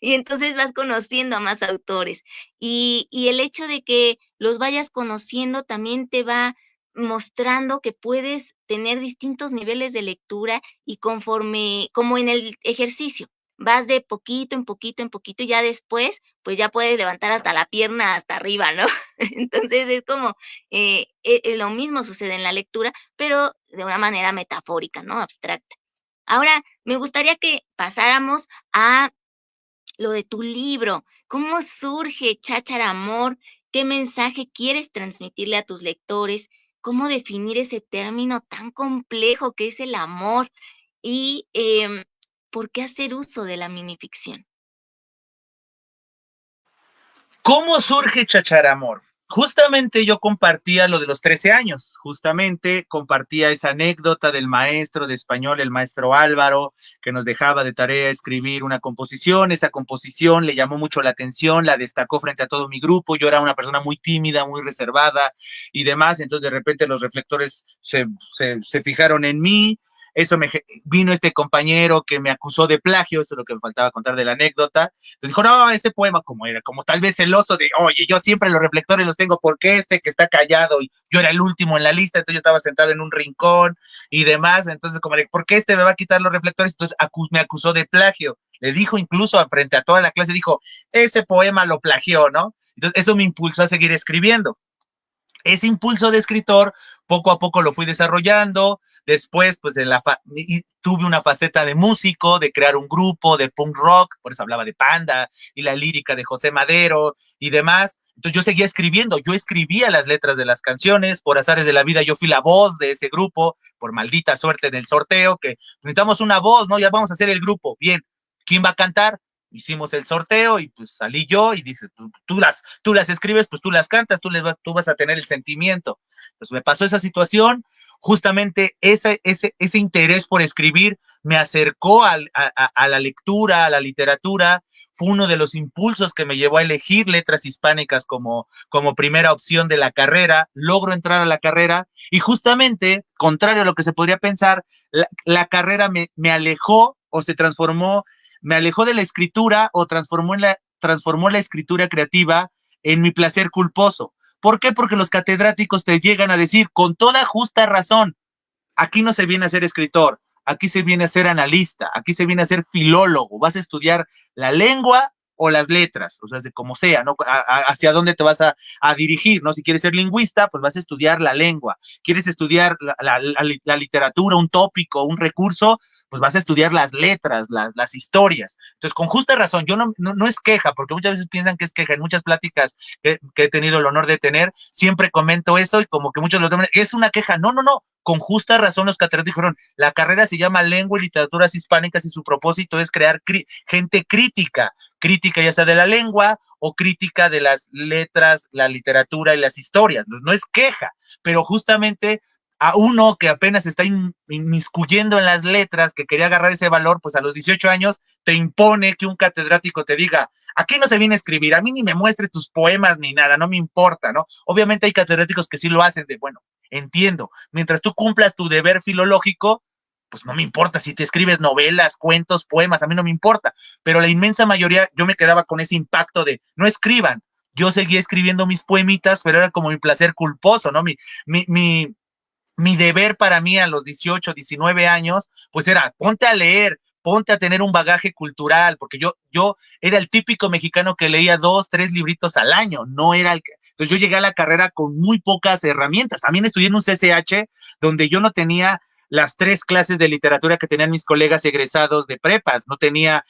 Y entonces vas conociendo a más autores. Y el hecho de que los vayas conociendo también te va mostrando que puedes tener distintos niveles de lectura y conforme como en el ejercicio, vas de poquito en poquito en poquito, y ya después, pues, ya puedes levantar hasta la pierna hasta arriba, ¿no? Entonces, es como, lo mismo sucede en la lectura, pero de una manera metafórica, ¿no? Abstracta. Ahora, me gustaría que pasáramos a lo de tu libro. ¿Cómo surge Cháchara Amor? ¿Qué mensaje quieres transmitirle a tus lectores? ¿Cómo definir ese término tan complejo que es el amor? Y, ¿por qué hacer uso de la minificción? ¿Cómo surge Chacharamor? Justamente yo compartía lo de los 13 años, justamente compartía esa anécdota del maestro de español, el maestro Álvaro, que nos dejaba de tarea escribir una composición. Esa composición le llamó mucho la atención, la destacó frente a todo mi grupo. Yo era una persona muy tímida, muy reservada y demás, entonces de repente los reflectores se fijaron en mí. Eso vino este compañero que me acusó de plagio, eso es lo que me faltaba contar de la anécdota. Entonces dijo, no, ese poema como era, como tal vez celoso de, oye, yo siempre los reflectores los tengo porque este que está callado y yo era el último en la lista, entonces yo estaba sentado en un rincón y demás, entonces como de, ¿por qué este me va a quitar los reflectores? Entonces me acusó de plagio. Le dijo incluso frente a toda la clase, dijo, ese poema lo plagió, ¿no? Entonces eso me impulsó a seguir escribiendo. Ese impulso de escritor poco a poco lo fui desarrollando. Después, pues tuve una faceta de músico, de crear un grupo de punk rock, por eso hablaba de Panda y la lírica de José Madero y demás. Entonces yo seguía escribiendo, yo escribía las letras de las canciones. Por azares de la vida yo fui la voz de ese grupo, por maldita suerte del sorteo, que necesitamos una voz, ¿no? Ya vamos a hacer el grupo. Bien, ¿quién va a cantar? hicimos el sorteo y pues salí yo y dije, tú las escribes, pues tú las cantas, tú vas a tener el sentimiento. Pues me pasó esa situación, justamente ese interés por escribir me acercó a la lectura, a la literatura, fue uno de los impulsos que me llevó a elegir letras hispánicas como primera opción de la carrera, logro entrar a la carrera y justamente, contrario a lo que se podría pensar, la carrera me alejó o se transformó, me alejó de la escritura o transformó la escritura creativa en mi placer culposo. ¿Por qué? Porque los catedráticos te llegan a decir con toda justa razón, aquí no se viene a ser escritor, aquí se viene a ser analista, aquí se viene a ser filólogo, vas a estudiar la lengua o las letras, o sea, de como sea, ¿no? Hacia dónde te vas a dirigir, ¿no? Si quieres ser lingüista, pues vas a estudiar la lengua. ¿Quieres estudiar la literatura, un tópico, un recurso? Pues vas a estudiar las letras, las historias. Entonces, con justa razón, yo no es queja, porque muchas veces piensan que es queja. En muchas pláticas que he tenido el honor de tener, siempre comento eso y como que muchos lo toman, es una queja. No, no, no, con justa razón los catedráticos dijeron, la carrera se llama Lengua y Literaturas Hispánicas y su propósito es crear gente crítica, crítica ya sea de la lengua o crítica de las letras, la literatura y las historias. No es queja, pero justamente a uno que apenas está inmiscuyendo en las letras, que quería agarrar ese valor, pues a los 18 años te impone que un catedrático te diga, aquí no se viene a escribir, a mí ni me muestre tus poemas ni nada, no me importa, ¿no? Obviamente hay catedráticos que sí lo hacen de, bueno, entiendo, mientras tú cumplas tu deber filológico, pues no me importa si te escribes novelas, cuentos, poemas, a mí no me importa, pero la inmensa mayoría, yo me quedaba con ese impacto de, no escriban, yo seguía escribiendo mis poemitas, pero era como mi placer culposo, ¿no? Mi, mi, mi deber para mí a los 18, 19 años, pues era, ponte a leer, ponte a tener un bagaje cultural, porque yo era el típico mexicano que leía 2, 3 libritos al año, no era el que... Entonces yo llegué a la carrera con muy pocas herramientas. También estudié en un CCH donde yo no tenía las 3 clases de literatura que tenían mis colegas egresados de prepas. No tenía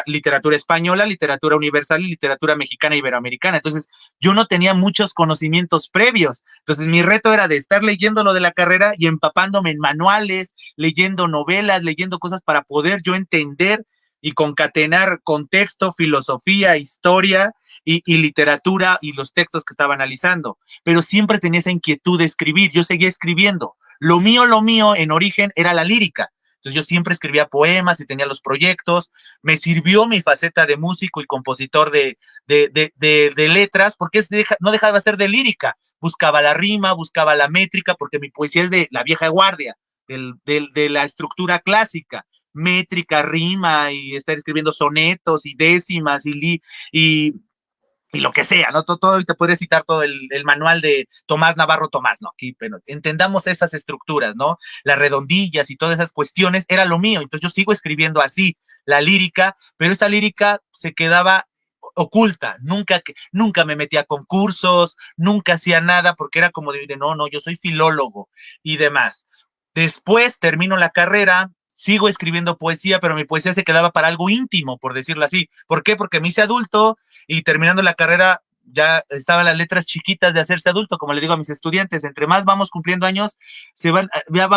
literatura española, literatura universal y literatura mexicana e iberoamericana. Entonces, yo no tenía muchos conocimientos previos. Entonces, mi reto era de estar leyendo lo de la carrera y empapándome en manuales, leyendo novelas, leyendo cosas para poder yo entender y concatenar contexto, filosofía, historia y literatura y los textos que estaba analizando. Pero siempre tenía esa inquietud de escribir. Yo seguía escribiendo. Lo mío en origen era la lírica. Entonces yo siempre escribía poemas y tenía los proyectos. Me sirvió mi faceta de músico y compositor de letras porque no dejaba de ser de lírica. Buscaba la rima, buscaba la métrica, porque mi poesía es de la vieja guardia, de la estructura clásica. Métrica, rima y estar escribiendo sonetos y décimas y lo que sea, ¿no? Todo, te podría citar todo el manual de Tomás Navarro Tomás, ¿no? Aquí, pero entendamos esas estructuras, ¿no? Las redondillas y todas esas cuestiones era lo mío, entonces yo sigo escribiendo así la lírica, pero esa lírica se quedaba oculta, nunca me metía a concursos, nunca hacía nada porque era como de no, yo soy filólogo y demás. Después termino la carrera, sigo escribiendo poesía, pero mi poesía se quedaba para algo íntimo, por decirlo así. ¿Por qué? Porque me hice adulto y terminando la carrera ya estaban las letras chiquitas de hacerse adulto, como le digo a mis estudiantes, entre más vamos cumpliendo años,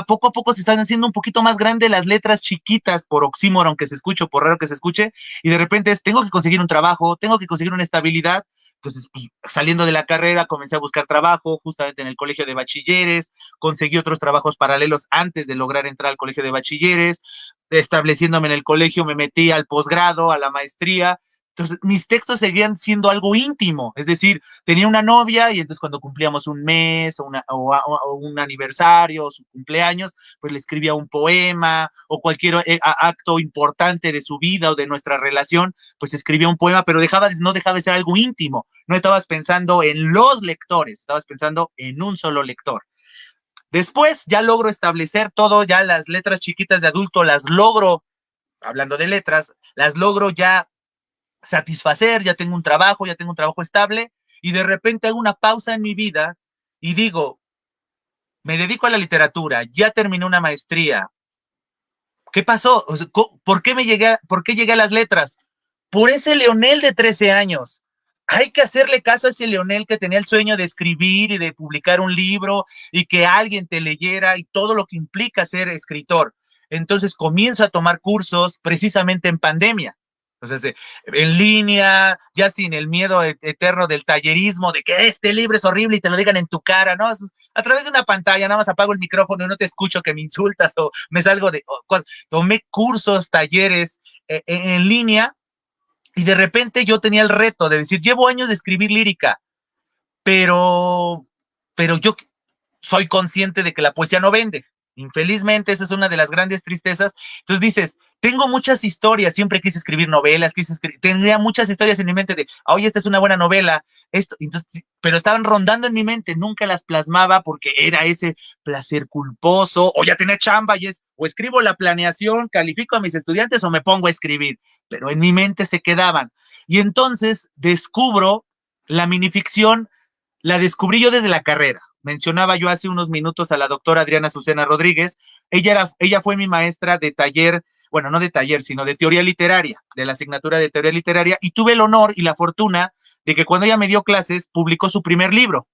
poco a poco se están haciendo un poquito más grandes las letras chiquitas, por oxímoron que se escuche, por raro que se escuche, y de repente tengo que conseguir un trabajo, tengo que conseguir una estabilidad. Entonces, pues, saliendo de la carrera, comencé a buscar trabajo justamente en el colegio de bachilleres, conseguí otros trabajos paralelos antes de lograr entrar al colegio de bachilleres, estableciéndome en el colegio, me metí al posgrado, a la maestría. Entonces, mis textos seguían siendo algo íntimo, es decir, tenía una novia y entonces cuando cumplíamos un mes o un aniversario o su cumpleaños, pues le escribía un poema o cualquier acto importante de su vida o de nuestra relación, pues escribía un poema, pero no dejaba de ser algo íntimo. No estabas pensando en los lectores, estabas pensando en un solo lector. Después ya logro establecer todo, ya las letras chiquitas de adulto las logro, hablando de letras, las logro ya satisfacer, ya tengo un trabajo estable, y de repente hago una pausa en mi vida y digo, me dedico a la literatura, ya terminé una maestría. ¿Qué pasó? O sea, ¿por qué llegué a las letras? Por ese Leonel de 13 años. Hay que hacerle caso a ese Leonel que tenía el sueño de escribir y de publicar un libro y que alguien te leyera y todo lo que implica ser escritor. Entonces comienzo a tomar cursos precisamente en pandemia. Entonces, en línea, ya sin el miedo eterno del tallerismo, de que este libro es horrible y te lo digan en tu cara, ¿no? A través de una pantalla, nada más apago el micrófono y no te escucho que me insultas o me salgo de... tomé cursos, talleres en línea y de repente yo tenía el reto de decir, llevo años de escribir lírica, pero, pero yo soy consciente de que la poesía no vende. Infelizmente, esa es una de las grandes tristezas. Entonces dices, tengo muchas historias, siempre quise escribir novelas, tendría muchas historias en mi mente de, oye, esta es una buena novela, esto, entonces, pero estaban rondando en mi mente, nunca las plasmaba porque era ese placer culposo, o ya tenía chamba, o escribo la planeación, califico a mis estudiantes o me pongo a escribir, pero en mi mente se quedaban. Y entonces descubro la minificción, la descubrí yo desde la carrera. Mencionaba yo hace unos minutos a la doctora Adriana Azucena Rodríguez. Ella fue mi maestra de taller, bueno, no de taller, sino de teoría literaria, de la asignatura de teoría literaria, y tuve el honor y la fortuna de que cuando ella me dio clases, publicó su primer libro,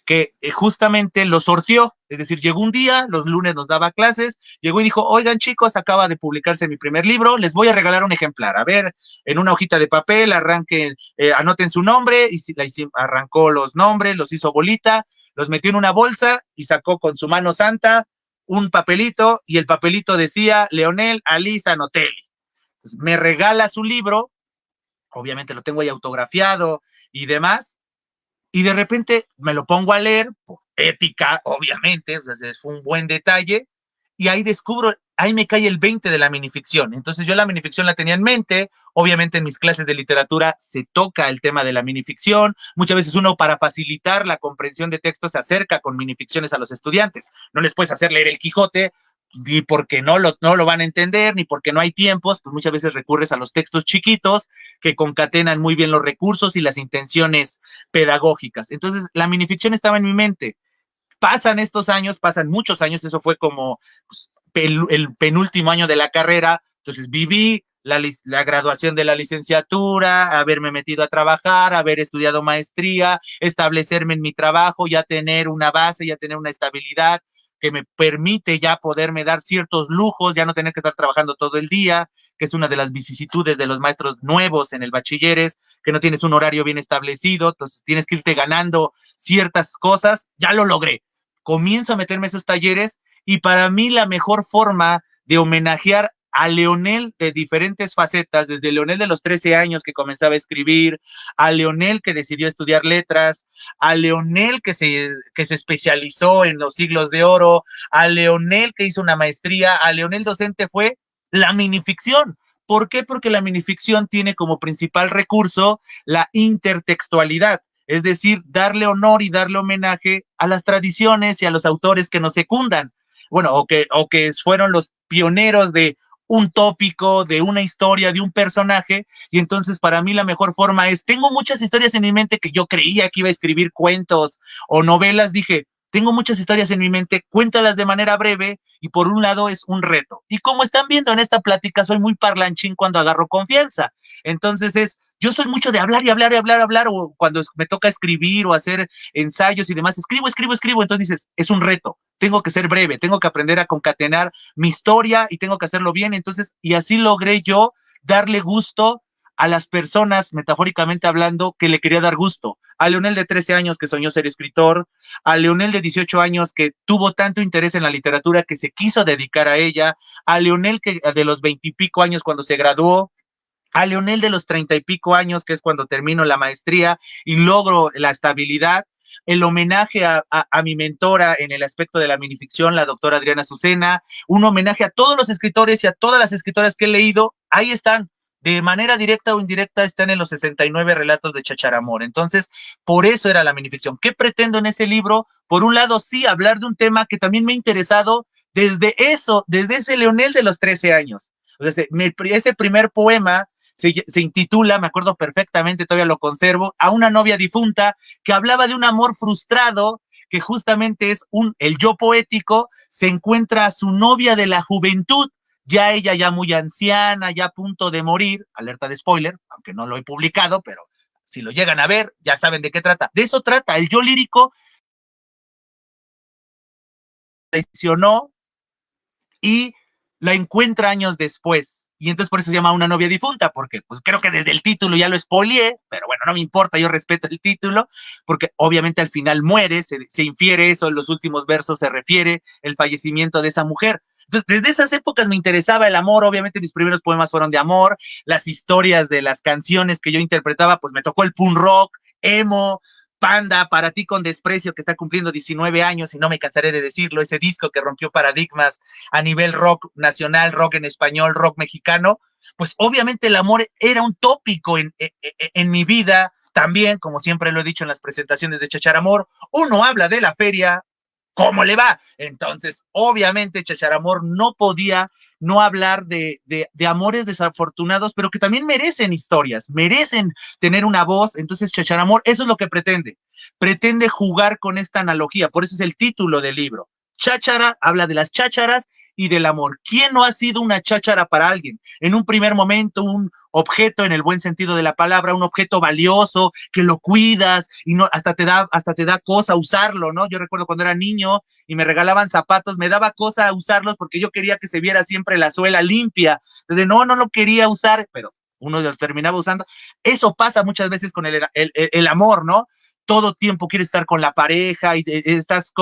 que justamente lo sorteó, es decir, llegó un día, los lunes nos daba clases, llegó y dijo, oigan chicos, acaba de publicarse mi primer libro, les voy a regalar un ejemplar, a ver, en una hojita de papel, arranquen, anoten su nombre, y arrancó los nombres, los hizo bolita, los metió en una bolsa y sacó con su mano santa un papelito, y el papelito decía Leonel Ali Zanotelli. Pues me regala su libro, obviamente lo tengo ahí autografiado y demás, y de repente me lo pongo a leer, por ética, obviamente, o sea, fue un buen detalle, y ahí descubro, ahí me cae el 20 de la minificción. Entonces yo la minificción la tenía en mente, obviamente en mis clases de literatura se toca el tema de la minificción, muchas veces uno para facilitar la comprensión de textos se acerca con minificciones a los estudiantes, no les puedes hacer leer el Quijote, ni porque no lo van a entender, ni porque no hay tiempos, pues muchas veces recurres a los textos chiquitos que concatenan muy bien los recursos y las intenciones pedagógicas. Entonces, la minificción estaba en mi mente. Pasan estos años, pasan muchos años, eso fue como pues, el penúltimo año de la carrera, entonces viví la graduación de la licenciatura, haberme metido a trabajar, haber estudiado maestría, establecerme en mi trabajo, ya tener una base, ya tener una estabilidad que me permite ya poderme dar ciertos lujos, ya no tener que estar trabajando todo el día, que es una de las vicisitudes de los maestros nuevos en el bachilleres, que no tienes un horario bien establecido, entonces tienes que irte ganando ciertas cosas, ya lo logré. Comienzo a meterme a esos talleres y para mí la mejor forma de homenajear a Leonel de diferentes facetas, desde Leonel de los 13 años que comenzaba a escribir, a Leonel que decidió estudiar letras, a Leonel que se especializó en los siglos de oro, a Leonel que hizo una maestría, a Leonel docente, fue la minificción. ¿Por qué? Porque la minificción tiene como principal recurso la intertextualidad, es decir, darle honor y darle homenaje a las tradiciones y a los autores que nos secundan, bueno, o que fueron los pioneros de un tópico, de una historia, de un personaje, y entonces para mí la mejor forma es, tengo muchas historias en mi mente que yo creía que iba a escribir cuentos o novelas, dije, tengo muchas historias en mi mente, cuéntalas de manera breve y por un lado es un reto. Y como están viendo en esta plática, soy muy parlanchín cuando agarro confianza. Entonces yo soy mucho de hablar y hablar y hablar, hablar, o cuando me toca escribir o hacer ensayos y demás, escribo, entonces dices, es un reto, tengo que ser breve, tengo que aprender a concatenar mi historia y tengo que hacerlo bien, entonces, y así logré yo darle gusto a las personas, metafóricamente hablando, que le quería dar gusto. A Leonel de 13 años que soñó ser escritor, a Leonel de 18 años que tuvo tanto interés en la literatura que se quiso dedicar a ella, a Leonel que de los 20 y pico años cuando se graduó, a Leonel de los 30 y pico años, que es cuando termino la maestría y logro la estabilidad, el homenaje a mi mentora en el aspecto de la minificción, la doctora Adriana Azucena, un homenaje a todos los escritores y a todas las escritoras que he leído, ahí están, de manera directa o indirecta, están en los 69 relatos de Chacharamor. Entonces, por eso era la minificción. ¿Qué pretendo en ese libro? Por un lado, sí, hablar de un tema que también me ha interesado desde ese Leonel de los 13 años. O sea, ese primer poema se intitula, me acuerdo perfectamente, todavía lo conservo, a una novia difunta que hablaba de un amor frustrado, que justamente es el yo poético, se encuentra a su novia de la juventud, ya ella ya muy anciana, ya a punto de morir, alerta de spoiler, aunque no lo he publicado, pero si lo llegan a ver, ya saben de qué trata. De eso trata, el yo lírico traicionó y la encuentra años después. Y entonces por eso se llama Una novia difunta, porque pues creo que desde el título ya lo spoileé, pero bueno, no me importa, yo respeto el título, porque obviamente al final muere, se infiere eso, en los últimos versos se refiere el fallecimiento de esa mujer. Entonces, desde esas épocas me interesaba el amor, obviamente mis primeros poemas fueron de amor, las historias de las canciones que yo interpretaba, pues me tocó el punk rock, emo, Panda, Para ti con desprecio, que está cumpliendo 19 años y no me cansaré de decirlo, ese disco que rompió paradigmas a nivel rock nacional, rock en español, rock mexicano, pues obviamente el amor era un tópico en mi vida. También, como siempre lo he dicho en las presentaciones de Chacharamor, uno habla de la feria, ¿cómo le va? Entonces, obviamente, Chacharamor no podía no hablar de amores desafortunados, pero que también merecen historias, merecen tener una voz. Entonces, Chacharamor, eso es lo que pretende. Pretende jugar con esta analogía, por eso es el título del libro. Cháchara habla de las chácharas y del amor. ¿Quién no ha sido una cháchara para alguien? En un primer momento, un objeto en el buen sentido de la palabra, un objeto valioso que lo cuidas y no hasta te da cosa usarlo, ¿no? Yo recuerdo cuando era niño y me regalaban zapatos, me daba cosa usarlos porque yo quería que se viera siempre la suela limpia. Entonces, no lo quería usar, pero uno lo terminaba usando. Eso pasa muchas veces con el amor, ¿no? Todo tiempo quieres estar con la pareja y estás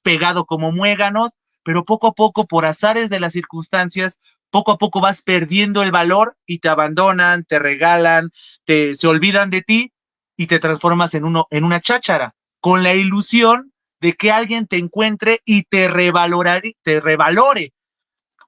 pegado como muéganos, pero poco a poco, por azares de las circunstancias, poco a poco vas perdiendo el valor y te abandonan, te regalan, se olvidan de ti y te transformas en una cháchara, con la ilusión de que alguien te encuentre y te revalore.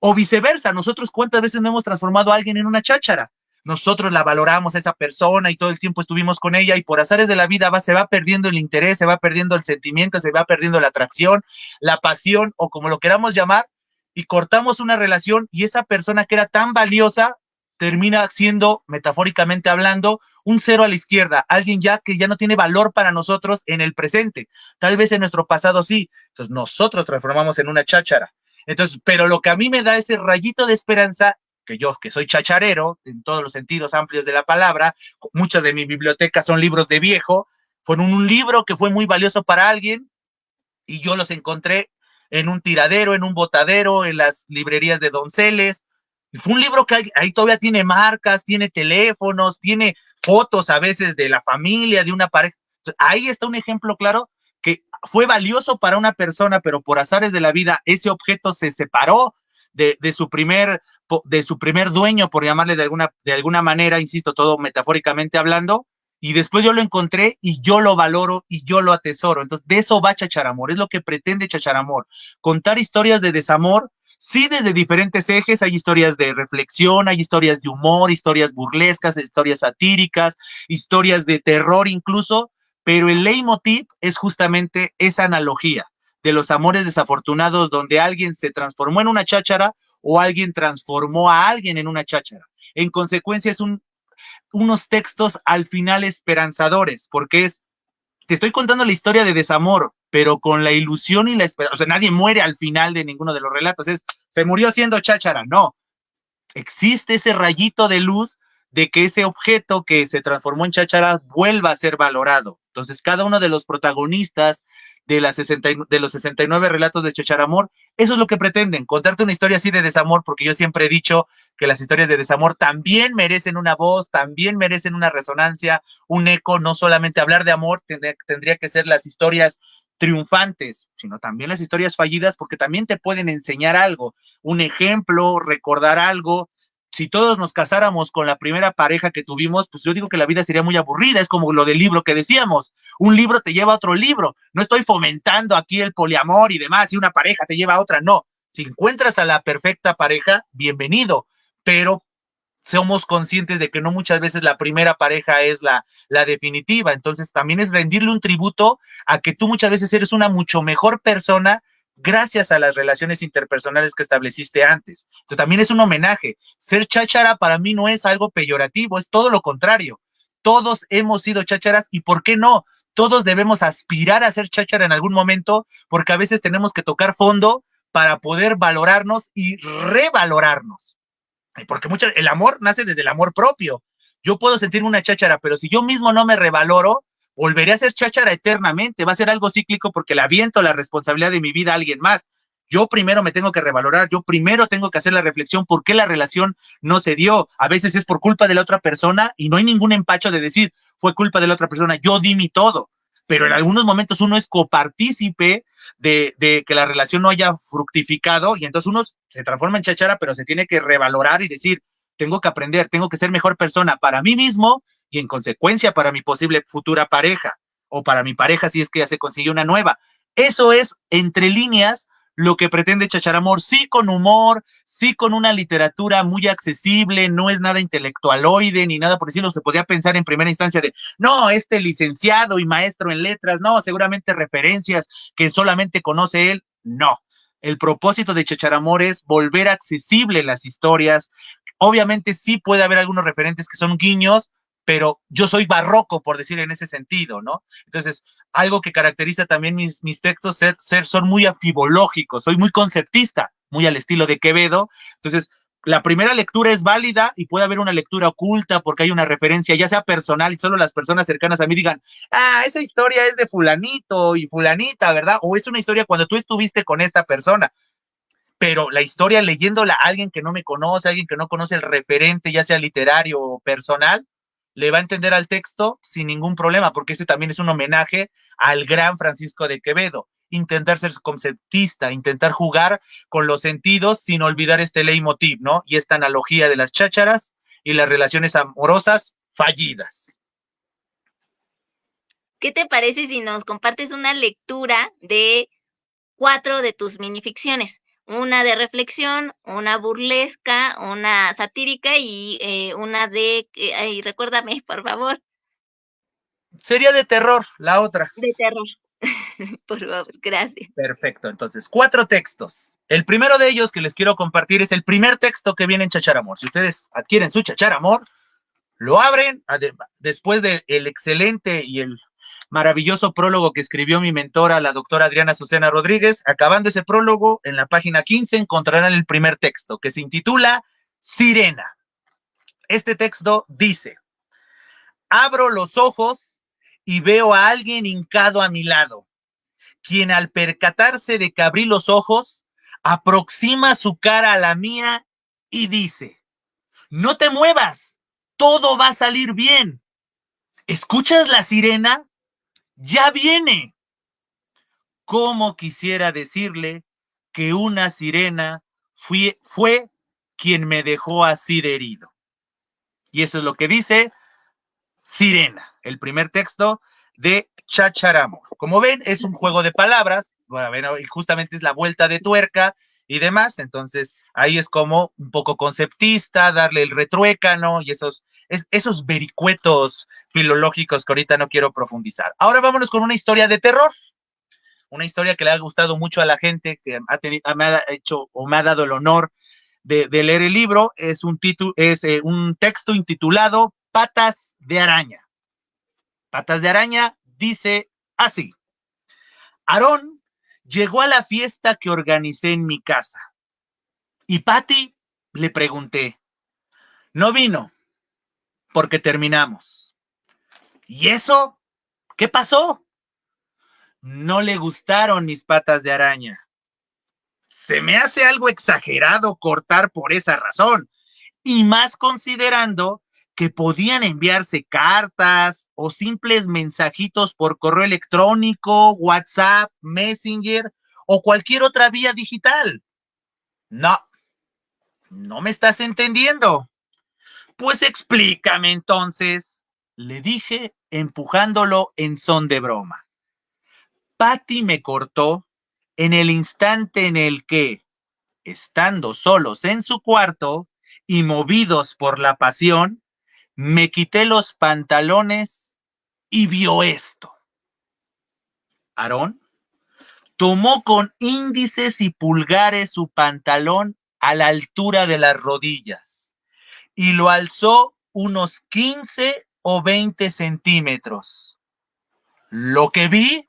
O viceversa, nosotros cuántas veces no hemos transformado a alguien en una cháchara. Nosotros la valoramos a esa persona y todo el tiempo estuvimos con ella y por azares de la vida se va perdiendo el interés, se va perdiendo el sentimiento, se va perdiendo la atracción, la pasión o como lo queramos llamar y cortamos una relación y esa persona que era tan valiosa termina siendo, metafóricamente hablando, un cero a la izquierda, alguien ya que ya no tiene valor para nosotros en el presente. Tal vez en nuestro pasado sí. Entonces nosotros transformamos en una cháchara. Entonces, pero lo que a mí me da ese rayito de esperanza, que yo que soy chacharero en todos los sentidos amplios de la palabra, muchas de mi biblioteca son libros de viejo, fueron un libro que fue muy valioso para alguien y yo los encontré en un tiradero, en un botadero, en las librerías de Donceles. Y fue un libro que ahí todavía tiene marcas, tiene teléfonos, tiene fotos a veces de la familia, de una pareja. Ahí está un ejemplo claro que fue valioso para una persona, pero por azares de la vida ese objeto se separó de su primer dueño, por llamarle de alguna manera, insisto, todo metafóricamente hablando, y después yo lo encontré y yo lo valoro y yo lo atesoro. Entonces, de eso va Chacharamor, es lo que pretende Chacharamor, contar historias de desamor, sí desde diferentes ejes, hay historias de reflexión, hay historias de humor, historias burlescas, historias satíricas, historias de terror incluso, pero el leitmotiv es justamente esa analogía de los amores desafortunados donde alguien se transformó en una cháchara o alguien transformó a alguien en una cháchara. En consecuencia, es unos textos al final esperanzadores, porque te estoy contando la historia de desamor, pero con la ilusión y la esperanza. O sea, nadie muere al final de ninguno de los relatos. Se murió siendo cháchara. No, existe ese rayito de luz de que ese objeto que se transformó en cháchara vuelva a ser valorado. Entonces, cada uno de los protagonistas de los 69 relatos de Chacharamor, eso es lo que pretenden, contarte una historia así de desamor, porque yo siempre he dicho que las historias de desamor también merecen una voz, también merecen una resonancia, un eco, no solamente hablar de amor, tendría que ser las historias triunfantes, sino también las historias fallidas, porque también te pueden enseñar algo, un ejemplo, recordar algo. Si todos nos casáramos con la primera pareja que tuvimos, pues yo digo que la vida sería muy aburrida, es como lo del libro que decíamos, un libro te lleva a otro libro, no estoy fomentando aquí el poliamor y demás, y una pareja te lleva a otra, no, si encuentras a la perfecta pareja, bienvenido, pero somos conscientes de que no muchas veces la primera pareja es la definitiva, entonces también es rendirle un tributo a que tú muchas veces eres una mucho mejor persona gracias a las relaciones interpersonales que estableciste antes. Entonces también es un homenaje. Ser cháchara para mí no es algo peyorativo, es todo lo contrario. Todos hemos sido chácharas y ¿por qué no? Todos debemos aspirar a ser cháchara en algún momento porque a veces tenemos que tocar fondo para poder valorarnos y revalorarnos. Porque el amor nace desde el amor propio. Yo puedo sentirme una cháchara, pero si yo mismo no me revaloro, volveré a ser cháchara eternamente. Va a ser algo cíclico porque le aviento la responsabilidad de mi vida a alguien más. Yo primero me tengo que revalorar, yo primero tengo que hacer la reflexión por qué la relación no se dio. A veces es por culpa de la otra persona y no hay ningún empacho de decir, fue culpa de la otra persona, yo di mi todo. Pero en algunos momentos uno es copartícipe de que la relación no haya fructificado y entonces uno se transforma en chachara, pero se tiene que revalorar y decir, tengo que aprender, tengo que ser mejor persona para mí mismo y en consecuencia para mi posible futura pareja o para mi pareja si es que ya se consiguió una nueva. Eso es, entre líneas, lo que pretende Chacharamor, sí con humor, sí con una literatura muy accesible, no es nada intelectualoide ni nada por decirlo. Se podría pensar en primera instancia de, no, este licenciado y maestro en letras, no, seguramente referencias que solamente conoce él, no. El propósito de Chacharamor es volver accesible las historias. Obviamente sí puede haber algunos referentes que son guiños, pero yo soy barroco, por decir en ese sentido, ¿no? Entonces, algo que caracteriza también mis textos son muy afibológicos, soy muy conceptista, muy al estilo de Quevedo. Entonces, la primera lectura es válida y puede haber una lectura oculta porque hay una referencia, ya sea personal y solo las personas cercanas a mí digan, esa historia es de fulanito y fulanita, ¿verdad? O es una historia cuando tú estuviste con esta persona. Pero la historia leyéndola a alguien que no me conoce, alguien que no conoce el referente, ya sea literario o personal, le va a entender al texto sin ningún problema, porque ese también es un homenaje al gran Francisco de Quevedo. Intentar ser conceptista, intentar jugar con los sentidos sin olvidar este leitmotiv, ¿no? Y esta analogía de las chácharas y las relaciones amorosas fallidas. ¿Qué te parece si nos compartes una lectura de 4 de tus minificciones? Una de reflexión, una burlesca, una satírica y una de, ay, recuérdame, por favor. Sería de terror la otra. De terror. Por favor, gracias. Perfecto, entonces, 4 textos. El primero de ellos que les quiero compartir es el primer texto que viene en Chacharamor. Si ustedes adquieren su Chacharamor, lo abren después del excelente y el maravilloso prólogo que escribió mi mentora, la doctora Adriana Azucena Rodríguez. Acabando ese prólogo, en la página 15 encontrarán el primer texto, que se intitula Sirena. Este texto dice, abro los ojos y veo a alguien hincado a mi lado, quien al percatarse de que abrí los ojos, aproxima su cara a la mía y dice, no te muevas, todo va a salir bien. ¿Escuchas la sirena? Ya viene. ¿Cómo quisiera decirle que una sirena fue quien me dejó así de herido? Y eso es lo que dice Sirena, el primer texto de Chacharamor. Como ven, es un juego de palabras, bueno, y justamente es la vuelta de tuerca y demás, entonces ahí es como un poco conceptista, darle el retruécano y esos vericuetos filológicos que ahorita no quiero profundizar. Ahora vámonos con una historia de terror, una historia que le ha gustado mucho a la gente, que me ha hecho o me ha dado el honor de leer el libro. Es un texto intitulado Patas de Araña. Patas de Araña dice así. Aarón llegó a la fiesta que organicé en mi casa. Y Patty le pregunté, no vino porque terminamos. ¿Y eso? ¿Qué pasó? No le gustaron mis patas de araña. Se me hace algo exagerado cortar por esa razón, y más considerando que podían enviarse cartas o simples mensajitos por correo electrónico, WhatsApp, Messenger o cualquier otra vía digital. No, no me estás entendiendo. Pues explícame entonces, le dije empujándolo en son de broma. Patty me cortó en el instante en el que, estando solos en su cuarto y movidos por la pasión, me quité los pantalones y vio esto. Aarón tomó con índices y pulgares su pantalón a la altura de las rodillas y lo alzó unos 15 o 20 centímetros. Lo que vi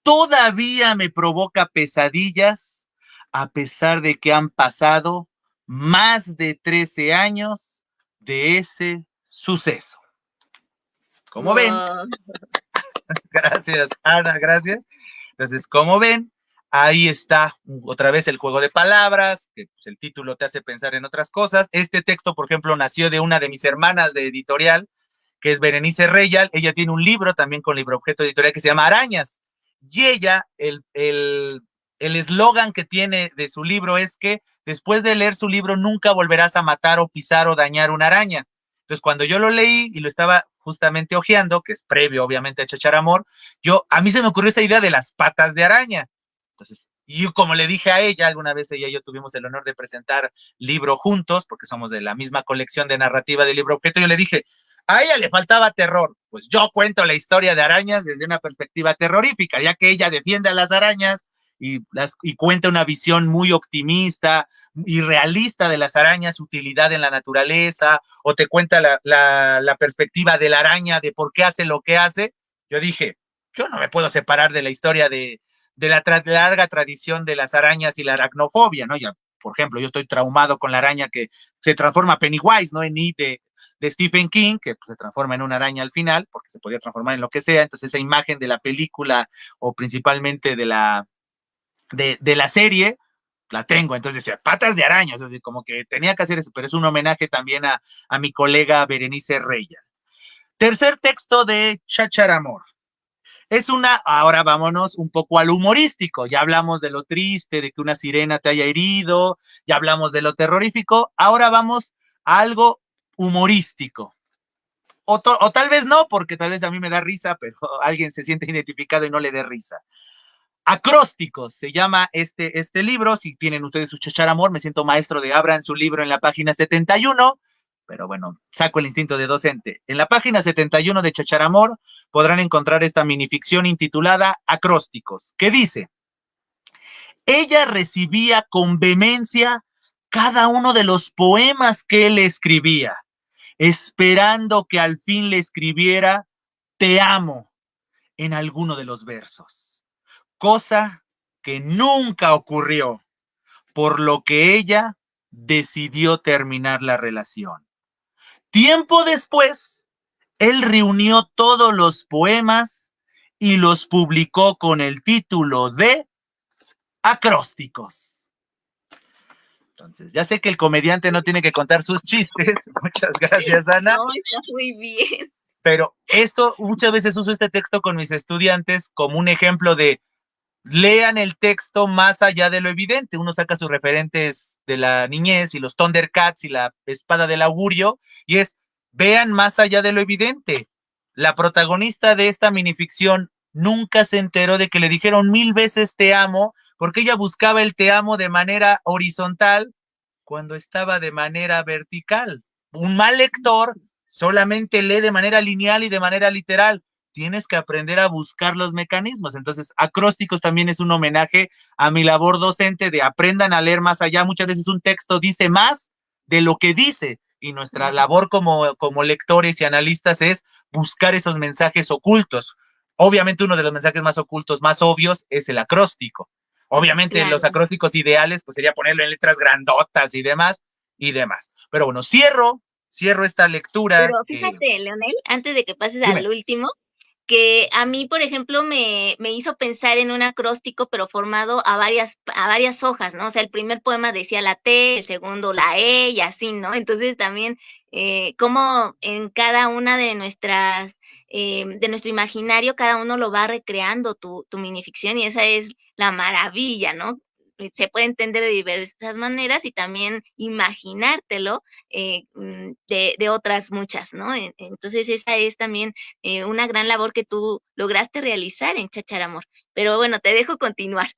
todavía me provoca pesadillas, a pesar de que han pasado más de 13 años de ese suceso. ¿Cómo ven? Wow. Gracias, Ana, gracias. Entonces, como ven, Ahí está otra vez el juego de palabras, que pues, el título te hace pensar en otras cosas. Este texto, por ejemplo, nació de una de mis hermanas de editorial, que es Berenice Reyal. Ella tiene un libro también con libro objeto editorial que se llama Arañas. Y ella, el eslogan que tiene de su libro es que después de leer su libro nunca volverás a matar o pisar o dañar una araña. Entonces, cuando yo lo leí y lo estaba justamente hojeando, que es previo obviamente a Chachar Amor, a mí se me ocurrió esa idea de las patas de araña. Entonces, y como le dije a ella, alguna vez ella y yo tuvimos el honor de presentar libro juntos, porque somos de la misma colección de narrativa de libro objeto, yo le dije, a ella le faltaba terror, pues yo cuento la historia de arañas desde una perspectiva terrorífica, ya que ella defiende a las arañas y cuenta una visión muy optimista y realista de las arañas, su utilidad en la naturaleza, o te cuenta la perspectiva de la araña, de por qué hace lo que hace. Yo dije, yo no me puedo separar de la historia de la larga tradición de las arañas y la aracnofobia, ¿no? Ya, por ejemplo, yo estoy traumado con la araña que se transforma Pennywise, ¿no? En It de Stephen King, que pues, se transforma en una araña al final, porque se podía transformar en lo que sea. Entonces, esa imagen de la película o principalmente de la serie, la tengo. Entonces decía, patas de araña, o sea, como que tenía que hacer eso, pero es un homenaje también a mi colega Berenice Reyes. Tercer texto de Chacharamor. Ahora vámonos un poco al humorístico. Ya hablamos de lo triste, de que una sirena te haya herido, ya hablamos de lo terrorífico, ahora vamos a algo humorístico. O tal vez no, porque tal vez a mí me da risa, pero alguien se siente identificado y no le dé risa. Acrósticos se llama este libro. Si tienen ustedes su Chachar Amor, me siento maestro de abran su libro en la página 71, pero bueno, saco el instinto de docente. En la página 71 de Chachar Amor podrán encontrar esta minificción intitulada Acrósticos, que dice: ella recibía con vehemencia cada uno de los poemas que él le escribía, esperando que al fin le escribiera "te amo" en alguno de los versos, cosa que nunca ocurrió, por lo que ella decidió terminar la relación. Tiempo después, él reunió todos los poemas y los publicó con el título de Acrósticos. Entonces, ya sé que el comediante no tiene que contar sus chistes. Muchas gracias, Ana. No, está muy bien. Pero esto, muchas veces uso este texto con mis estudiantes como un ejemplo de lean el texto más allá de lo evidente. Uno saca sus referentes de la niñez y los Thundercats y la espada del augurio, y vean más allá de lo evidente. La protagonista de esta minificción nunca se enteró de que le dijeron 1000 veces te amo, porque ella buscaba el te amo de manera horizontal cuando estaba de manera vertical. Un mal lector solamente lee de manera lineal y de manera literal. Tienes que aprender a buscar los mecanismos. Entonces, Acrósticos también es un homenaje a mi labor docente de aprendan a leer más allá. Muchas veces un texto dice más de lo que dice, y nuestra labor como lectores y analistas es buscar esos mensajes ocultos. Obviamente uno de los mensajes más ocultos, más obvios, es el acróstico. Obviamente claro, los acrósticos ideales pues sería ponerlo en letras grandotas y demás, Pero bueno, cierro esta lectura. Pero fíjate, Leonel, antes de que pases al último, que a mí, por ejemplo, me hizo pensar en un acróstico, pero formado a varias hojas, ¿no? O sea, el primer poema decía la T, el segundo la E, y así, ¿no? Entonces también, como en cada una de nuestro imaginario, cada uno lo va recreando tu minificción, y esa es la maravilla, ¿no? Se puede entender de diversas maneras y también imaginártelo de otras muchas, ¿no? Entonces esa es también una gran labor que tú lograste realizar en Chachar Amor. Pero bueno, te dejo continuar.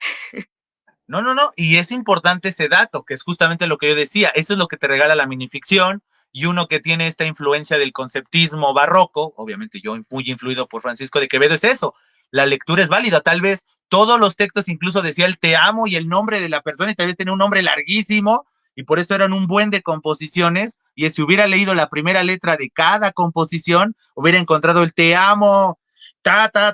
No, y es importante ese dato, que es justamente lo que yo decía, eso es lo que te regala la minificción, y uno que tiene esta influencia del conceptismo barroco, obviamente yo muy influido por Francisco de Quevedo, es eso, la lectura es válida, tal vez todos los textos incluso decía el te amo y el nombre de la persona, y tal vez tenía un nombre larguísimo, y por eso eran un buen de composiciones, y si hubiera leído la primera letra de cada composición, hubiera encontrado el te amo,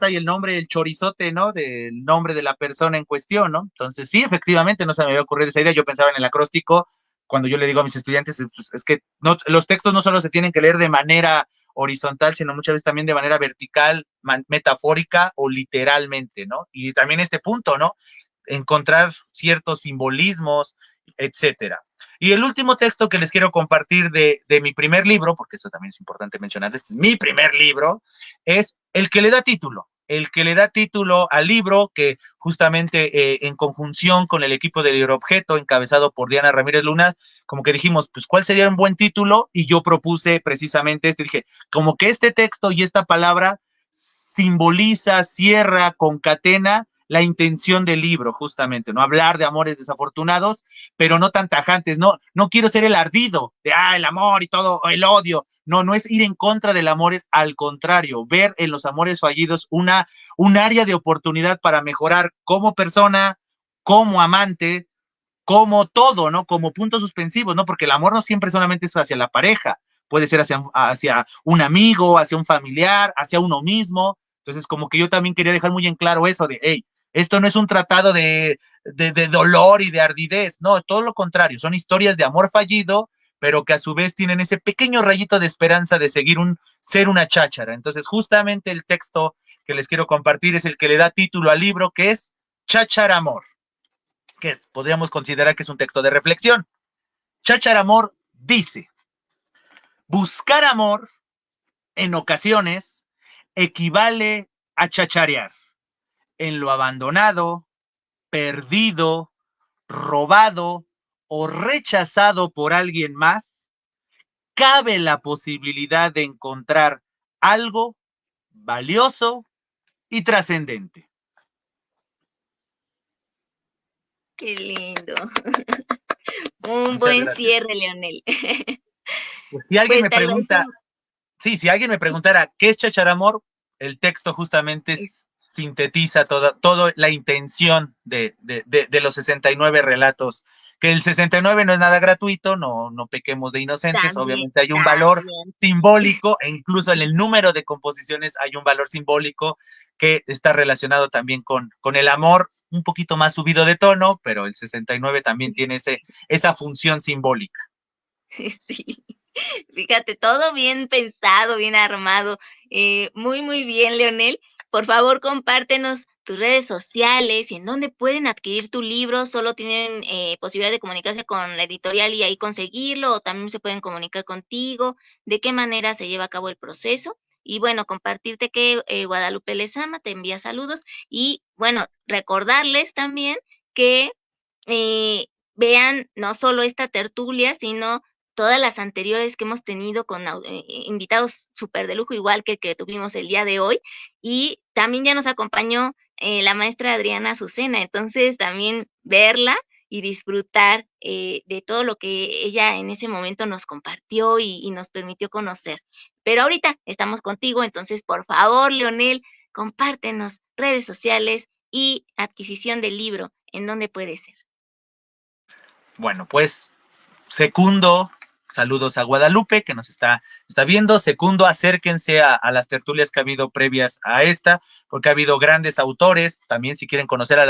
y el nombre del chorizote, ¿no? Del nombre de la persona en cuestión, ¿no? Entonces, sí, efectivamente, no se me había ocurrido esa idea. Yo pensaba en el acróstico cuando yo le digo a mis estudiantes, pues, es que los textos no solo se tienen que leer de manera horizontal, sino muchas veces también de manera vertical, metafórica o literalmente, ¿no? Y también este punto, ¿no? encontrar ciertos simbolismos, etcétera. Y el último texto que les quiero compartir de mi primer libro, porque eso también es importante mencionar, este es mi primer libro, es el que le da título. El que le da título al libro, que justamente en conjunción con el equipo de Libro Objeto, encabezado por Diana Ramírez Luna, como que dijimos, pues, ¿cuál sería un buen título? Y yo propuse precisamente este, dije, como que este texto y esta palabra simboliza, cierra, concatena la intención del libro, justamente, ¿no? Hablar de amores desafortunados, pero no tan tajantes, no quiero ser el ardido de, el amor y todo, el odio, no es ir en contra del amor, es al contrario, ver en los amores fallidos un área de oportunidad para mejorar como persona, como amante, como todo, ¿no? Como puntos suspensivos, ¿no? Porque el amor no siempre solamente es hacia la pareja, puede ser hacia un amigo, hacia un familiar, hacia uno mismo. Entonces, como que yo también quería dejar muy en claro eso de, hey, esto no es un tratado de dolor y de ardidez, no, todo lo contrario, son historias de amor fallido, pero que a su vez tienen ese pequeño rayito de esperanza de ser una cháchara. Entonces, justamente el texto que les quiero compartir es el que le da título al libro, que es Cháchara Amor, que podríamos considerar que es un texto de reflexión. Cháchara Amor dice, buscar amor en ocasiones equivale a chacharear en lo abandonado, perdido, robado o rechazado por alguien más. Cabe la posibilidad de encontrar algo valioso y trascendente. Qué lindo. Un Muchas buen gracias. cierre, Leonel. Pues si alguien Pues me te pregunta, agradecemos. sí, si alguien me preguntara qué es Chacharamor, el texto justamente sintetiza toda la intención de los 69 relatos, que el 69 no es nada gratuito, no pequemos de inocentes, También, obviamente hay un valor también. simbólico e incluso en el número de composiciones hay un valor simbólico que está relacionado también con el amor, un poquito más subido de tono, pero el 69 también tiene esa función simbólica. Sí. Fíjate, todo bien pensado, bien armado. Muy, muy bien, Leonel. Por favor, compártenos tus redes sociales y en dónde pueden adquirir tu libro. Solo tienen posibilidad de comunicarse con la editorial y ahí conseguirlo, o también se pueden comunicar contigo. ¿De qué manera se lleva a cabo el proceso? Y bueno, compartirte que Guadalupe Lezama te envía saludos y bueno, recordarles también que vean no solo esta tertulia, sino todas las anteriores que hemos tenido con invitados súper de lujo, igual que el que tuvimos el día de hoy. Y también ya nos acompañó la maestra Adriana Azucena, entonces también verla y disfrutar de todo lo que ella en ese momento nos compartió y nos permitió conocer. Pero ahorita estamos contigo, entonces por favor, Leonel, compártenos redes sociales y adquisición del libro, ¿en dónde puede ser? Bueno, pues secundo, saludos a Guadalupe que nos está viendo. Secundo, acérquense a las tertulias que ha habido previas a esta, porque ha habido grandes autores. También si quieren conocer a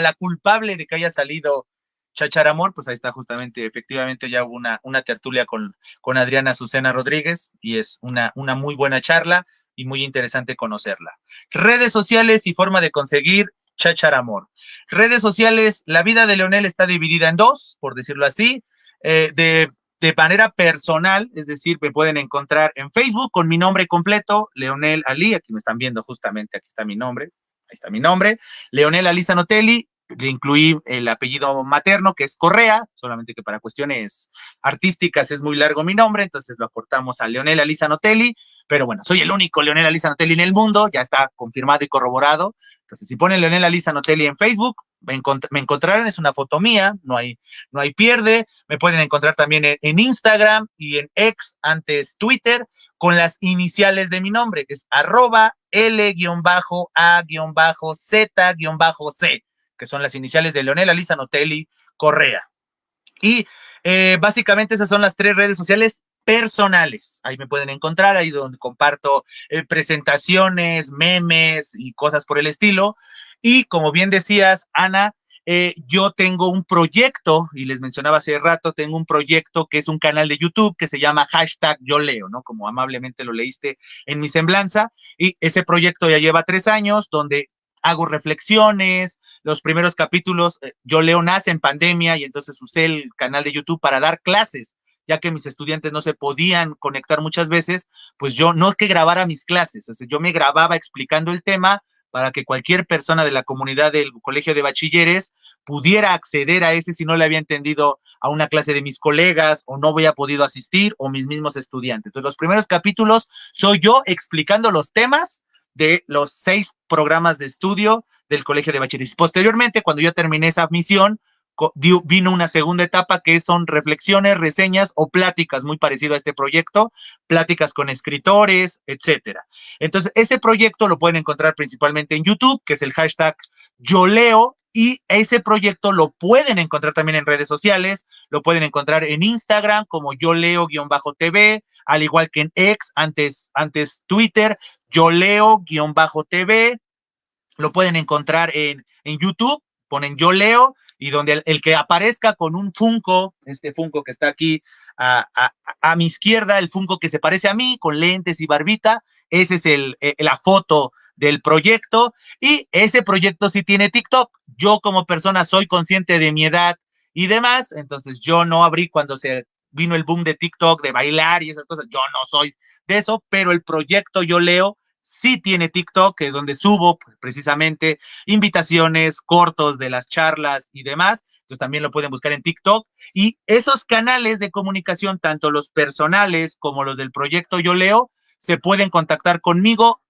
la culpable de que haya salido Chacharamor, pues ahí está justamente, efectivamente ya hubo una tertulia con Adriana Azucena Rodríguez y es una muy buena charla y muy interesante conocerla. Redes sociales y forma de conseguir Chacharamor. Redes sociales, la vida de Leonel está dividida en dos, por decirlo así. De manera personal, es decir, me pueden encontrar en Facebook con mi nombre completo, Leonel Ali, aquí me están viendo justamente, aquí está mi nombre, ahí está mi nombre, Leonel Ali Zanotelli, le incluí el apellido materno, que es Correa, solamente que para cuestiones artísticas es muy largo mi nombre, entonces lo aportamos a Leonel Ali Zanotelli, pero bueno, soy el único Leonel Ali Zanotelli en el mundo, ya está confirmado y corroborado, entonces si ponen Leonel Ali Zanotelli en Facebook, me encontrarán, es una foto mía, no hay pierde. Me pueden encontrar también en Instagram y en X, antes Twitter, con las iniciales de mi nombre, que es @L-A-Z-C, que son las iniciales de Leonel Alisa Notelli Correa. Y básicamente esas son las tres redes sociales personales. Ahí me pueden encontrar, ahí donde comparto presentaciones, memes y cosas por el estilo. Y como bien decías, Ana, yo tengo un proyecto, y les mencionaba hace rato, tengo un proyecto que es un canal de YouTube que se llama #Yo Leo, ¿no? Como amablemente lo leíste en mi semblanza. Y ese proyecto ya lleva 3 años, donde hago reflexiones, los primeros capítulos, Yo Leo nace en pandemia y entonces usé el canal de YouTube para dar clases, ya que mis estudiantes no se podían conectar muchas veces, pues yo no es que grabara mis clases, o sea, yo me grababa explicando el tema para que cualquier persona de la comunidad del colegio de bachilleres pudiera acceder a ese si no le había entendido a una clase de mis colegas o no había podido asistir o mis mismos estudiantes. Entonces, los primeros capítulos soy yo explicando los temas de los 6 programas de estudio del colegio de bachilleres. Posteriormente, cuando yo terminé esa misión, vino una segunda etapa que son reflexiones, reseñas o pláticas, muy parecido a este proyecto, pláticas con escritores, etcétera. Entonces, ese proyecto lo pueden encontrar principalmente en YouTube, que es el hashtag Yo Leo, y ese proyecto lo pueden encontrar también en redes sociales, lo pueden encontrar en Instagram como Yo Leo-TV, al igual que en X, antes Twitter, Yo Leo-TV, lo pueden encontrar en YouTube, ponen Yo Leo, y donde el que aparezca con un Funko, este Funko que está aquí a mi izquierda, el Funko que se parece a mí, con lentes y barbita, ese es la foto del proyecto, y ese proyecto sí tiene TikTok. Yo como persona soy consciente de mi edad y demás, entonces yo no abrí cuando se vino el boom de TikTok, de bailar y esas cosas, yo no soy de eso, pero el proyecto Yo Leo sí tiene TikTok, que es donde subo precisamente invitaciones, cortos de las charlas y demás. Entonces también lo pueden buscar en TikTok. Y esos canales de comunicación, tanto los personales como los del proyecto Yo Leo, se pueden contactar conmigo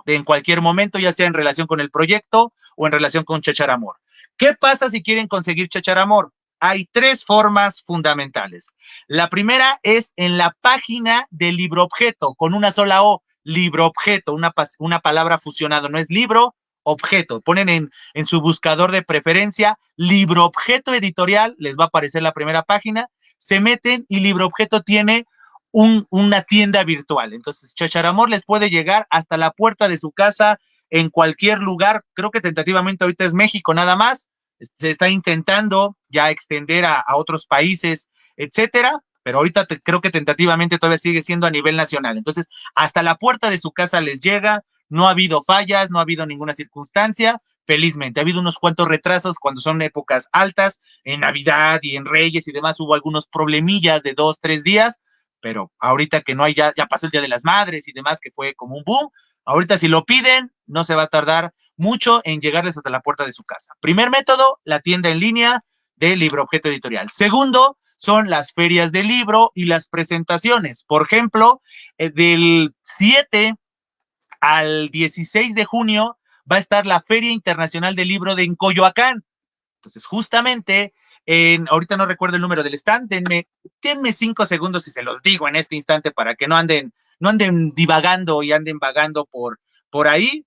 en cualquier momento, ya sea en relación con el proyecto o en relación con Chacharamor. ¿Qué pasa si quieren conseguir Chacharamor? Hay 3 formas fundamentales. La primera es en la página del libro objeto, con una sola O, libro objeto, una palabra fusionada, no es libro objeto. Ponen en su buscador de preferencia libro objeto editorial, les va a aparecer la primera página, se meten y libro objeto tiene una tienda virtual. Entonces, Chacharamor les puede llegar hasta la puerta de su casa en cualquier lugar. Creo que tentativamente ahorita es México nada más. Se está intentando ya extender a otros países, etcétera, pero ahorita creo que tentativamente todavía sigue siendo a nivel nacional. Entonces, hasta la puerta de su casa les llega, no ha habido fallas, no ha habido ninguna circunstancia, felizmente. Ha habido unos cuantos retrasos cuando son épocas altas, en Navidad y en Reyes y demás, hubo algunos problemillas de 2, 3 días, pero ahorita que no hay, ya pasó el Día de las Madres y demás, que fue como un boom, ahorita si lo piden, no se va a tardar mucho en llegarles hasta la puerta de su casa. Primer método, la tienda en línea de Libro Objeto Editorial. Segundo, son las ferias de libro y las presentaciones. Por ejemplo, del 7 al 16 de junio va a estar la Feria Internacional del Libro de Coyoacán. Entonces, justamente, ahorita no recuerdo el número del stand, denme 5 segundos y se los digo en este instante para que no anden divagando y anden vagando por ahí.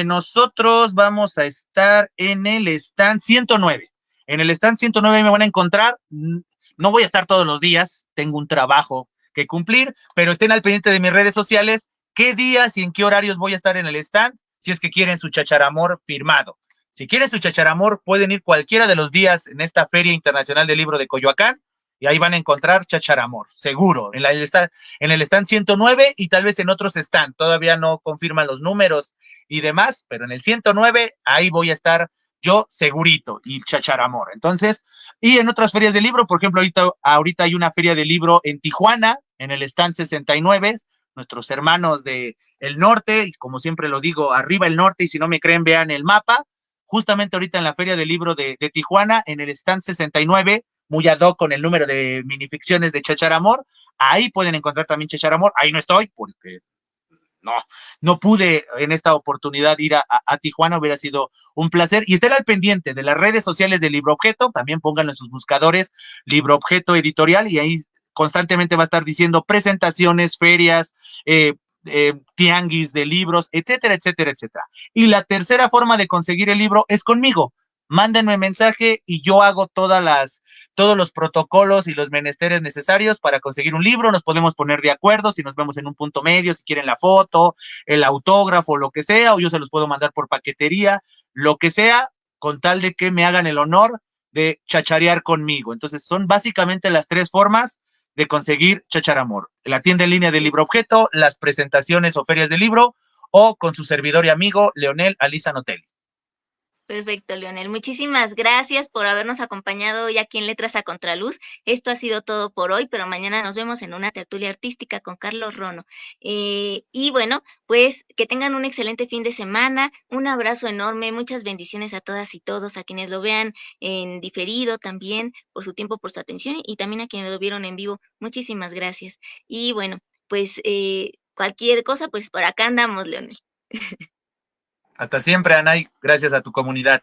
Nosotros vamos a estar en el stand 109. En el stand 109 me van a encontrar. No voy a estar todos los días, tengo un trabajo que cumplir, pero estén al pendiente de mis redes sociales, qué días y en qué horarios voy a estar en el stand, si es que quieren su Chacharamor firmado. Si quieren su Chacharamor, pueden ir cualquiera de los días en esta Feria Internacional del Libro de Coyoacán y ahí van a encontrar Chacharamor, seguro, en el stand 109 y tal vez en otros stand. Todavía no confirman los números y demás, pero en el 109 ahí voy a estar yo segurito y Chacharamor. Entonces, y en otras ferias de libro, por ejemplo, ahorita hay una feria de libro en Tijuana, en el stand 69, nuestros hermanos del norte, y como siempre lo digo, arriba el norte, y si no me creen, vean el mapa. Justamente ahorita en la Feria del Libro de Tijuana, en el stand 69, muy ad hoc con el número de minificciones de Chacharamor, ahí pueden encontrar también Chacharamor. Ahí no estoy porque no pude en esta oportunidad ir a Tijuana, hubiera sido un placer. Y estén al pendiente de las redes sociales de Libro Objeto, también pónganlo en sus buscadores, Libro Objeto Editorial, y ahí constantemente va a estar diciendo presentaciones, ferias, tianguis de libros, etcétera, etcétera, etcétera. Y la tercera forma de conseguir el libro es conmigo. Mándenme mensaje y yo hago todos los protocolos y los menesteres necesarios para conseguir un libro. Nos podemos poner de acuerdo si nos vemos en un punto medio, si quieren la foto, el autógrafo, lo que sea, o yo se los puedo mandar por paquetería, lo que sea, con tal de que me hagan el honor de chacharear conmigo. Entonces son básicamente las 3 formas de conseguir Chacharamor: la tienda en línea del Libro Objeto, las presentaciones o ferias de libro, o con su servidor y amigo Leonel Aliza Notelli. Perfecto, Leonel. Muchísimas gracias por habernos acompañado hoy aquí en Letras a Contraluz. Esto ha sido todo por hoy, pero mañana nos vemos en una tertulia artística con Carlos Rono. Y bueno, pues que tengan un excelente fin de semana, un abrazo enorme, muchas bendiciones a todas y todos, a quienes lo vean en diferido también, por su tiempo, por su atención y también a quienes lo vieron en vivo. Muchísimas gracias. Y bueno, pues cualquier cosa, pues por acá andamos, Leonel. Hasta siempre, Anay. Gracias a tu comunidad.